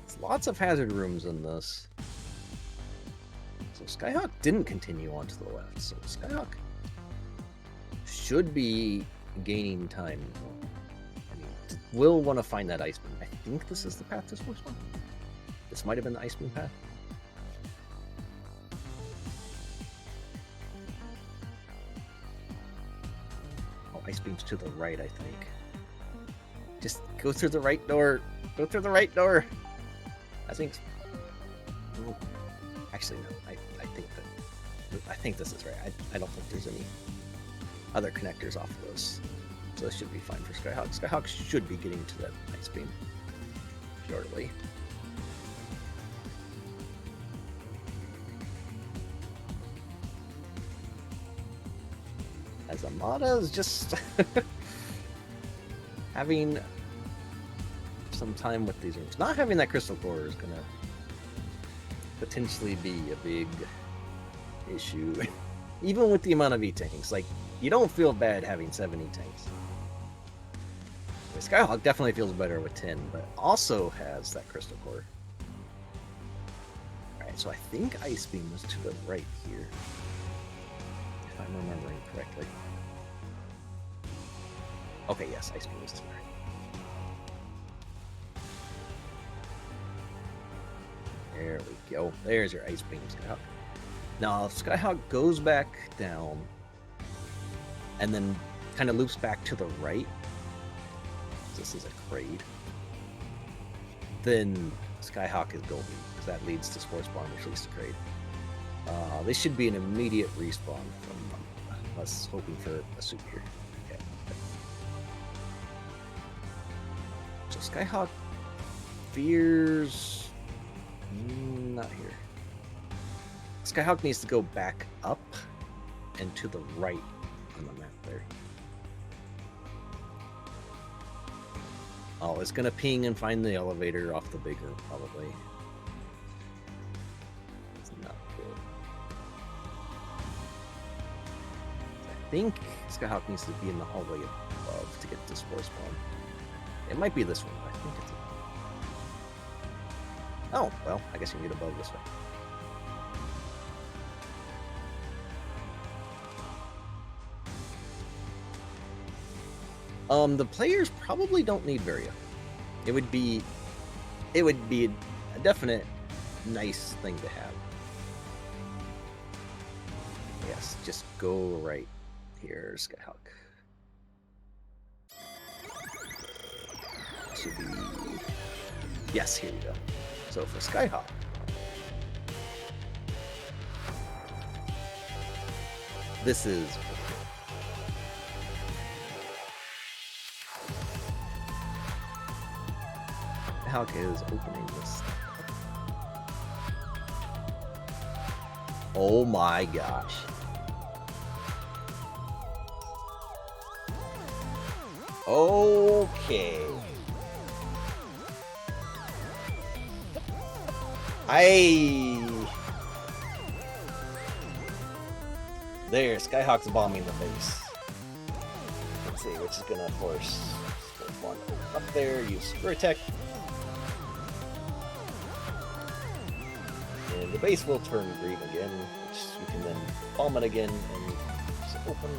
There's lots of hazard rooms in this. So Skyhawk didn't continue on to the left. So Skyhawk should be gaining time. I mean, will want to find that ice beam. I think this is the path to Spore Spawn. This might have been the ice beam path. Ice beam's to the right, I think. Just go through the right door. Go through the right door. I think. Oh, actually, no. I think this is right. I don't think there's any other connectors off of this, so this should be fine for Skyhawk. Skyhawk should be getting to that ice beam shortly. As Amada is just having some time with these rooms. Not having that crystal core is gonna potentially be a big issue. Even with the amount of E-tanks. Like, you don't feel bad having 7 E-tanks. Skyhawk definitely feels better with 10, but also has that crystal core. so I think Ice Beam was to the right here, if I'm remembering correctly. Okay, yes, Ice Beam was to the right. There we go. There's your Ice Beam, Skyhawk. Now, if Skyhawk goes back down and then kind of loops back to the right, this is a Kraid, then Skyhawk is golden, because that leads to Spore Spawn, which leads to Kraid. This should be an immediate respawn from us hoping for a soup here. Okay. So Skyhawk fears... not here. Skyhawk needs to go back up and to the right on the map there. Oh, it's gonna ping and find the elevator off the big room, probably. It's not good. I think Skyhawk needs to be in the hallway above to get to Spore Spawn. It might be this one, but I think it's... Oh, well, I guess you can get above this way. The players probably don't need Varia. It would be a definite nice thing to have. Yes, just go right here, Skyhawk. Should be... Yes, here you go. So for Skyhawk, this is... Skyhawk is opening this. Oh my gosh. Okay. There, Skyhawk's bombing the base. Let's see, which is gonna force one up there, use Super Attack. And the base will turn green again, which we can then bomb it again and just open.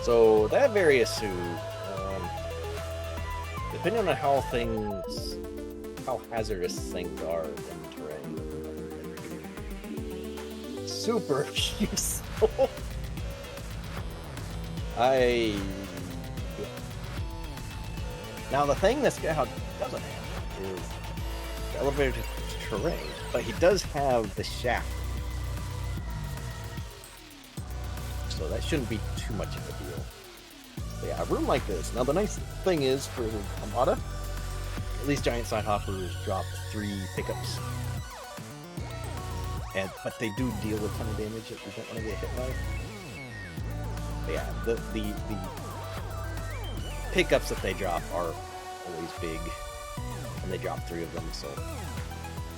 So that Varia suit, depending on how hazardous things are in terrain, super useful. Now the thing that Skyhawk doesn't have is the elevator to terrain, but he does have the shaft. So that shouldn't be too much of a deal. But yeah, a room like this. Now the nice thing is for Armada, at least Giant Sidehoppers drop 3 pickups. But they do deal a ton of damage if you don't want to get hit by. But yeah, the pickups that they drop are always big, and they drop 3 of them, so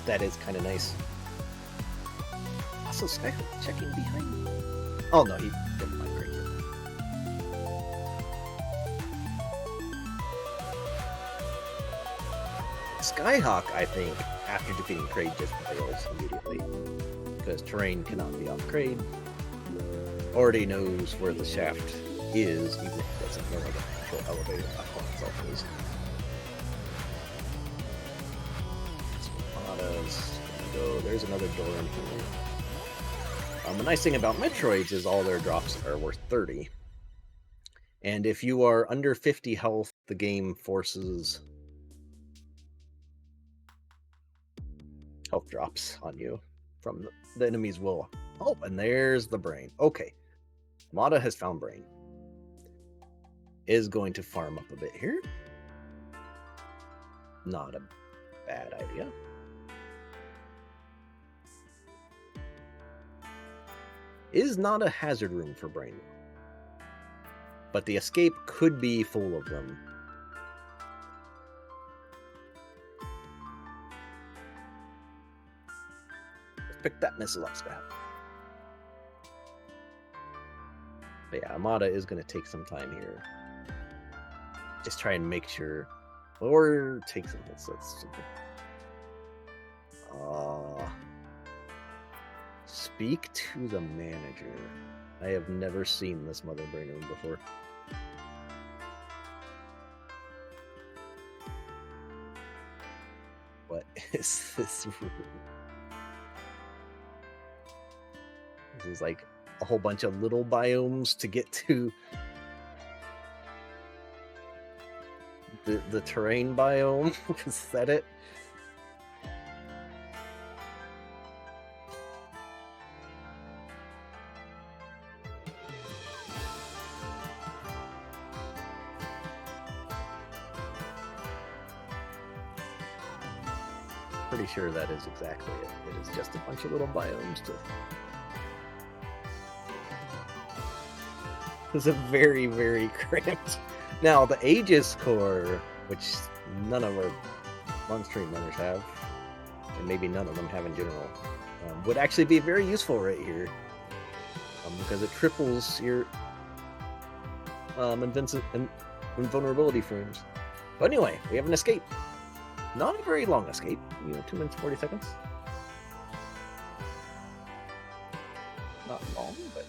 that is kind of nice. Also, Skyhawk checking behind me. Oh no, he didn't find Kraid. Skyhawk, I think, after defeating Kraid, just fails immediately, because terrain cannot be off Kraid. Already knows where the shaft is, even if it doesn't know where the actual elevator platform itself is. So go. There's another door in here. The nice thing about Metroids is all their drops are worth 30. And if you are under 50 health, the game forces health drops on you from the enemies will. Oh, and there's the brain. Okay. Mata has found brain. Is going to farm up a bit here. Not a bad idea. Is not a hazard room for brain. But the escape could be full of them. Let's pick that missile up, Scout. But yeah, Amada is going to take some time here. Just try and make sure, or take some hits. That's simple. Speak to the manager. I have never seen this Mother Brain room before. What is this room? This is like a whole bunch of little biomes to get to the terrain biome. Is that it? Pretty sure that is exactly it. It is just a bunch of little biomes to... It's a very, very cramped... Now, the Aegis core, which none of our on-stream runners have, and maybe none of them have in general, would actually be very useful right here. Because it triples your invulnerability frames. But anyway, we have an escape. Not a very long escape, 2 minutes 40 seconds. Not long, but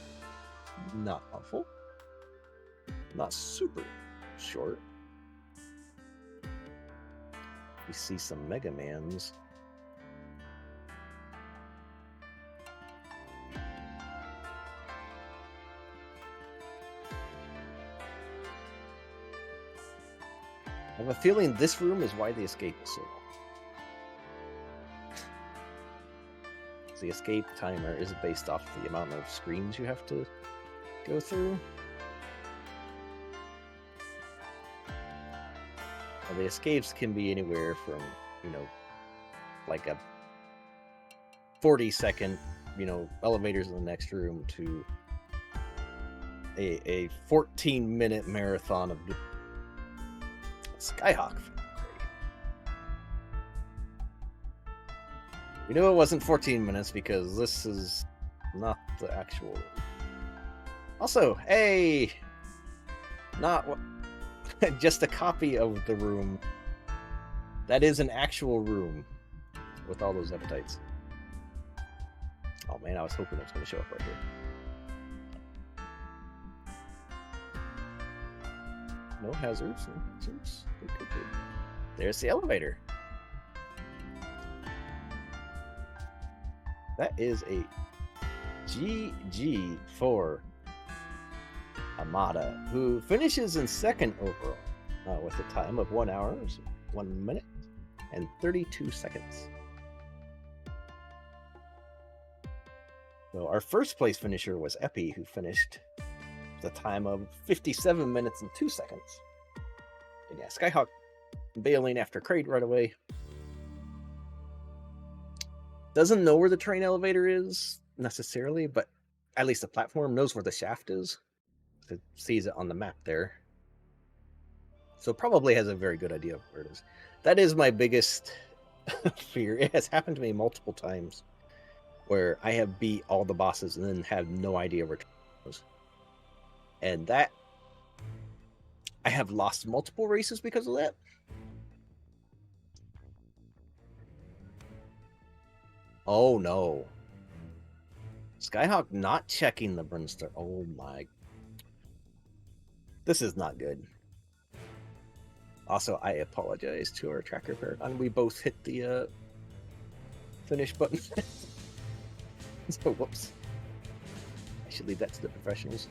not awful. Not super short. We see some Mega Mans. I have a feeling this room is why the escape is so long. The escape timer is based off the amount of screens you have to go through. And the escapes can be anywhere from, like a 40-second, elevators in the next room to a 14-minute marathon of Skyhawk. We knew it wasn't 14 minutes because this is not the actual. Also, hey, not just a copy of the room. That is an actual room with all those appetites. Oh man, I was hoping it was going to show up right here. No hazards. No hazards. Good. There's the elevator. That is a GG for Amada, who finishes in second overall with a time of 1 hour, 1 minute, and 32 seconds. So our first place finisher was Epi, who finished with a time of 57 minutes and 2 seconds. And yeah, Skyhawk bailing after Kraid right away. Doesn't know where the train elevator is necessarily, but at least the platform knows where the shaft is. It sees it on the map there. So probably has a very good idea of where it is. That is my biggest fear. It has happened to me multiple times where I have beat all the bosses and then have no idea where it was. And that, I have lost multiple races because of that. Oh no. Skyhawk not checking the Brimstone. Oh my. This is not good. Also, I apologize to our tracker Paragon. We both hit the finish button. So, whoops. I should leave that to the professionals.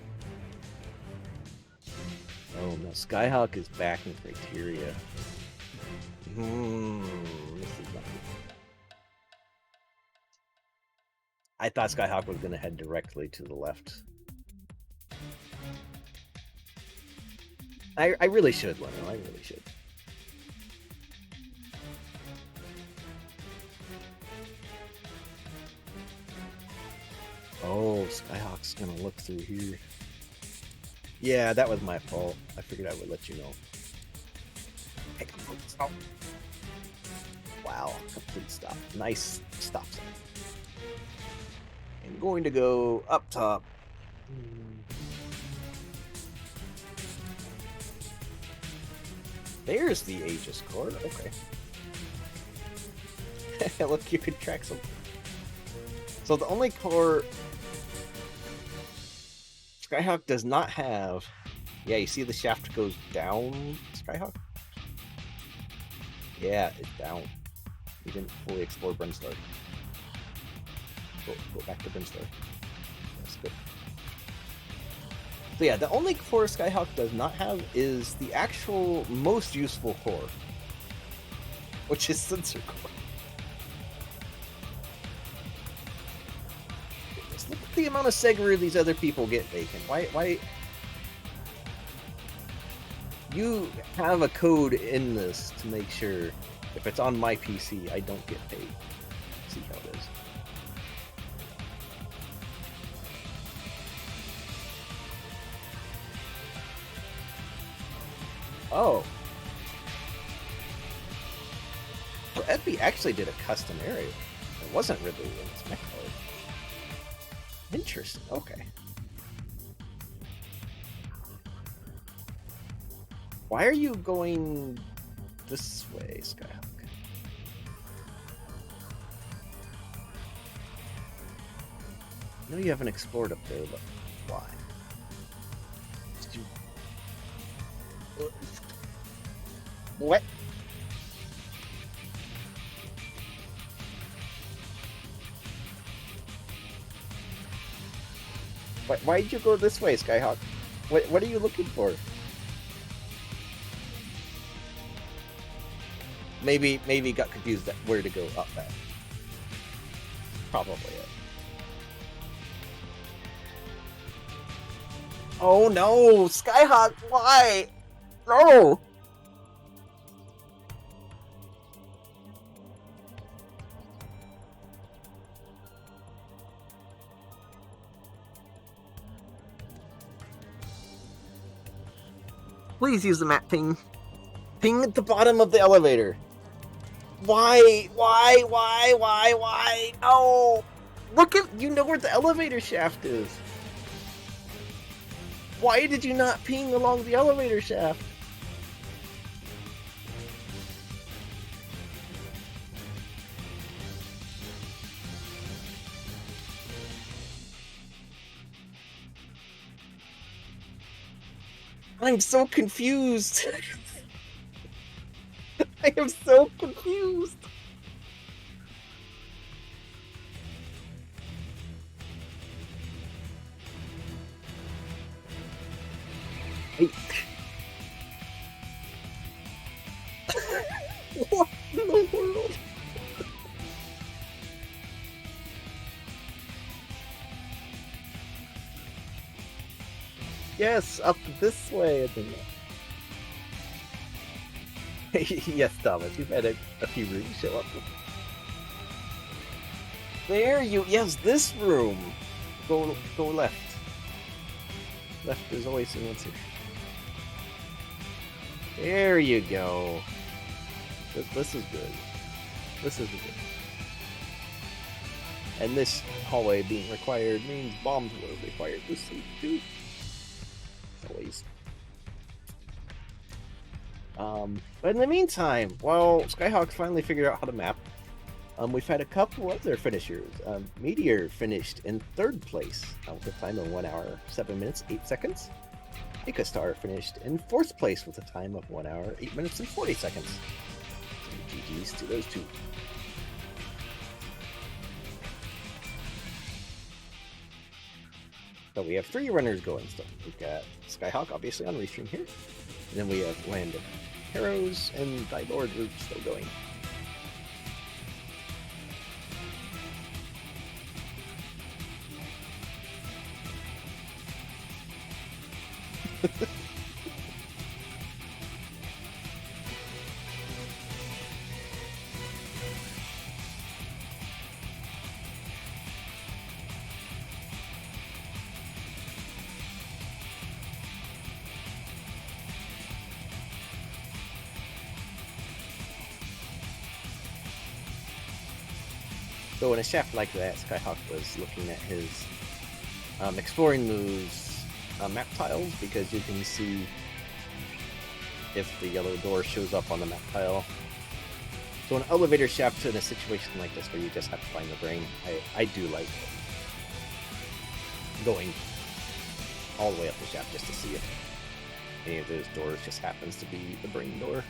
Oh no, Skyhawk is back in criteria. This is not good. I thought Skyhawk was going to head directly to the left. I really should, Leno. I really should. Oh, Skyhawk's going to look through here. Yeah, that was my fault. I figured I would let you know. Hey, complete stop. Wow, complete stop. Nice stop sign. I'm going to go up top. There's the Aegis core. Okay. Look, you could track some. So the only core Skyhawk does not have. Yeah, you see the shaft goes down, Skyhawk? Yeah, it's down. You didn't fully explore Brinstar. Go back to Brinstar. That's good. So yeah, the only core Skyhawk does not have is the actual most useful core, which is Sensor Core. Goodness, look at the amount of Seguru these other people get vacant. Why? You have a code in this to make sure if it's on my PC, I don't get paid. See how it is. Oh. So Epi actually did a custom area. It wasn't Ridley in its Metroid. Interesting. Okay. Why are you going this way, Skyhawk? I know you haven't explored up there, but why? Did you... What? Why did you go this way, Skyhawk? What are you looking for? Maybe got confused at where to go up at. Probably it. Oh no! Skyhawk, why? No! Please use the map ping. Ping at the bottom of the elevator. Why? No! Look at, you know where the elevator shaft is. Why did you not ping along the elevator shaft? I'm so confused. I am so confused. What in the world? Yes, up this way, I think. Yes, Thomas, you've had a few rooms show up. There you... Yes, this room! Go left. Left is always the answer. There you go. This is good. This is good. And this hallway being required means bombs were required this week too. Always. But in the meantime, while Skyhawk finally figured out how to map, we've had a couple other finishers. Meteor finished in 3rd place with a time of 1 hour, 7 minutes, 8 seconds. Ikastar finished in 4th place with a time of 1 hour, 8 minutes, and 40 seconds. So GG's to those two. So we have 3 runners going still. We've got Skyhawk, obviously, on restream here. And then we have Land of Heroes and Thy Lord Root still going. So in a shaft like that, Skyhawk was looking at his exploring those map tiles, because you can see if the yellow door shows up on the map tile. So an elevator shaft in a situation like this where you just have to find the brain, I do like going all the way up the shaft just to see if any of those doors just happens to be the brain door.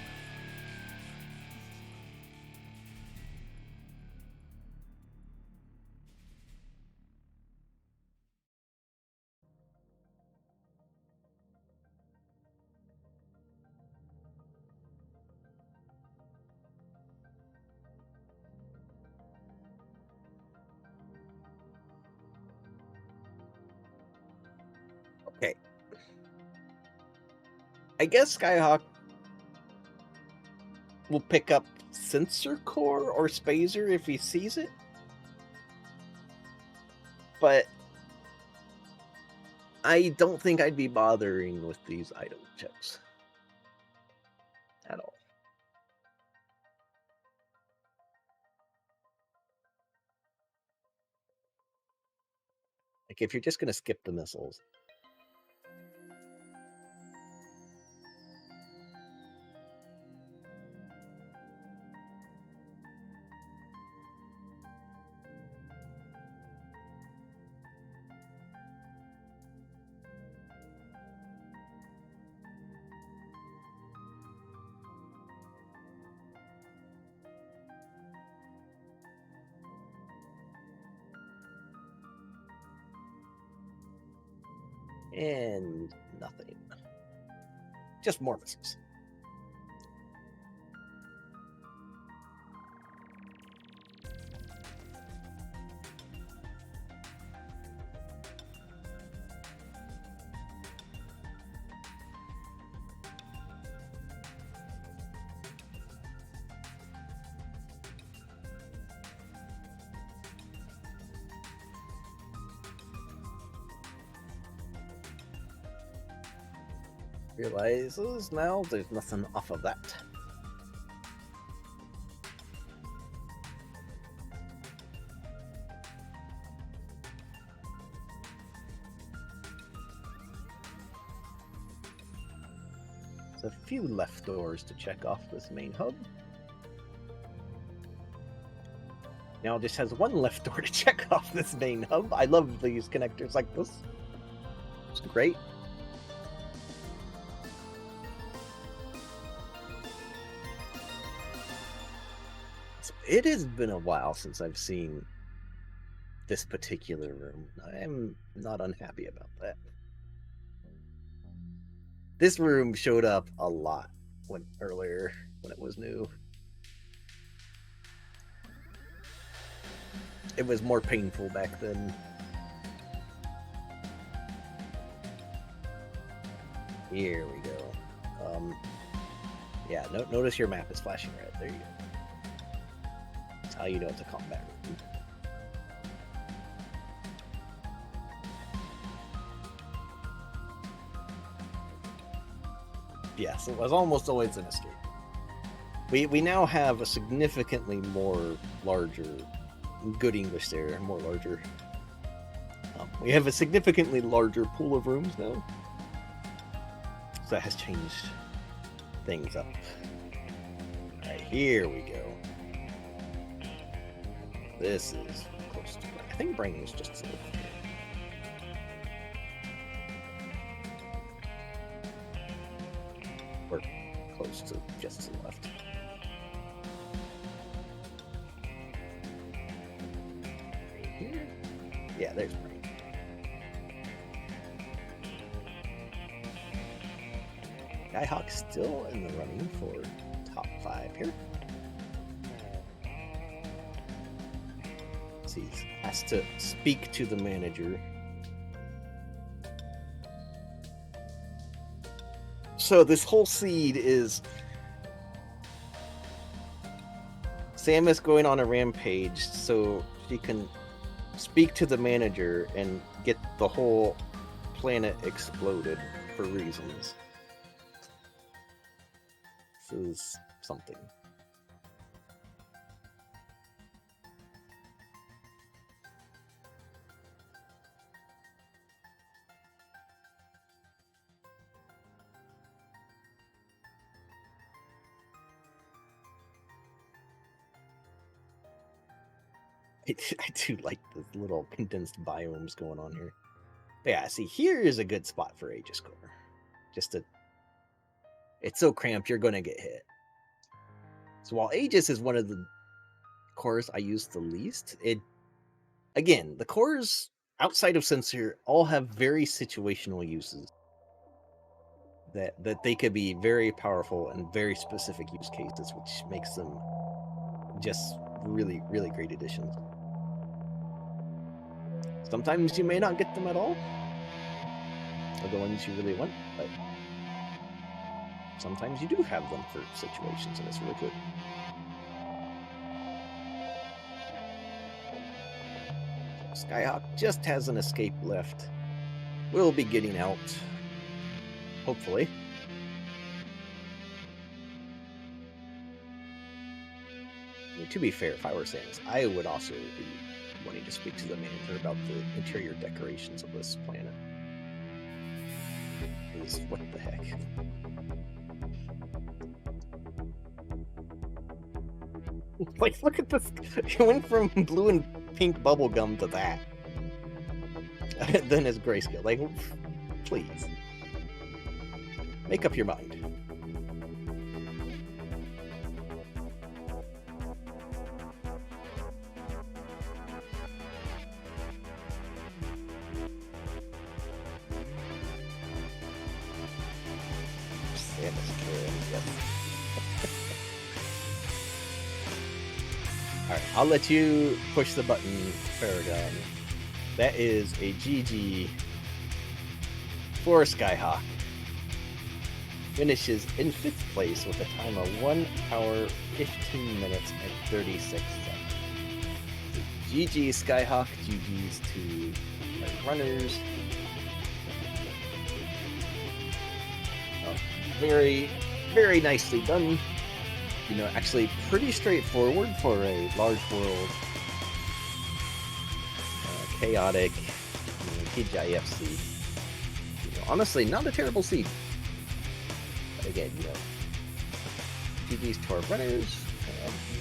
Okay. I guess Skyhawk will pick up Sensor Core or Spazer if he sees it. But I don't think I'd be bothering with these item checks at all. Like, if you're just going to skip the missiles. And nothing. Just more missiles. Realizes now there's nothing off of that. There's a few left doors to check off this main hub. Now it just has one left door to check off this main hub. I love these connectors like this. It's great. It has been a while since I've seen this particular room. I'm not unhappy about that. This room showed up a lot earlier when it was new. It was more painful back then. Here we go. Yeah, notice your map is flashing red. There you go. That's how you know it's a combat room. Yes, it was almost always an escape. We now have a significantly more larger, good English there, more larger. We have a significantly larger pool of rooms now. So that has changed things up. Alright, here we go. This is close to, I think Brain is just a little here. Or close to just to the left. Here? Yeah, there's Brain. Skyhawk's still in the running for top 5 here. He has to speak to the manager. So this whole seed is Samus going on a rampage so she can speak to the manager and get the whole planet exploded for reasons. This is something. I do like the little condensed biomes going on here. But yeah, see, here is a good spot for Aegis Core. It's so cramped, you're going to get hit. So while Aegis is one of the cores I use the least, again, the cores outside of Sensor all have very situational uses. That they could be very powerful and very specific use cases, which makes them just really, really great additions. Sometimes you may not get them at all, or the ones you really want, but sometimes you do have them for situations, and it's really cool. Skyhawk just has an escape left. We'll be getting out, hopefully. I mean, to be fair, if I were saying this, I would also be wanting to speak to the manager about the interior decorations of this planet. Because what the heck? Like, look at this. It went from blue and pink bubblegum to that. Then it's grayscale. Like, please. Make up your mind. Alright, I'll let you push the button, Paragon. That is a GG for Skyhawk. Finishes in 5th place with a time of 1 hour, 15 minutes, and 36 seconds. GG Skyhawk, GG's to my runners. Very, very nicely done. You know, actually pretty straightforward for a large world, chaotic, TGIF seed. You know, honestly, not a terrible seed. But again, you know, GG's to our runners.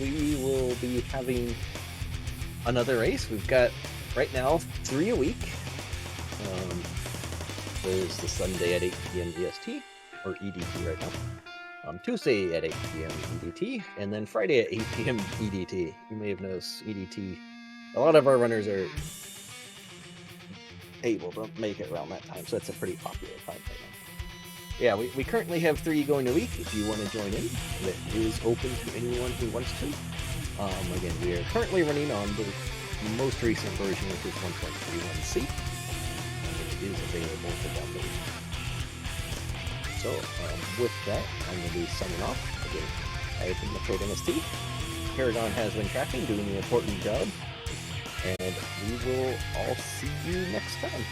We will be having another race. We've got, right now, 3 a week. There's the Sunday at 8 p.m. EST, or EDT right now. Tuesday at 8 p.m. EDT, and then Friday at 8 p.m. EDT. You may have noticed EDT. A lot of our runners are able to make it around that time, so it's a pretty popular time right now. Yeah, we currently have 3 going a week. If you want to join in, that is open to anyone who wants to. Again, we are currently running on the most recent version, which is 1.31c. It is available for download. So, with that, I'm going to be signing off. Again, I've been Metroid MST. Paragon has been tracking, doing an important job. And we will all see you next time.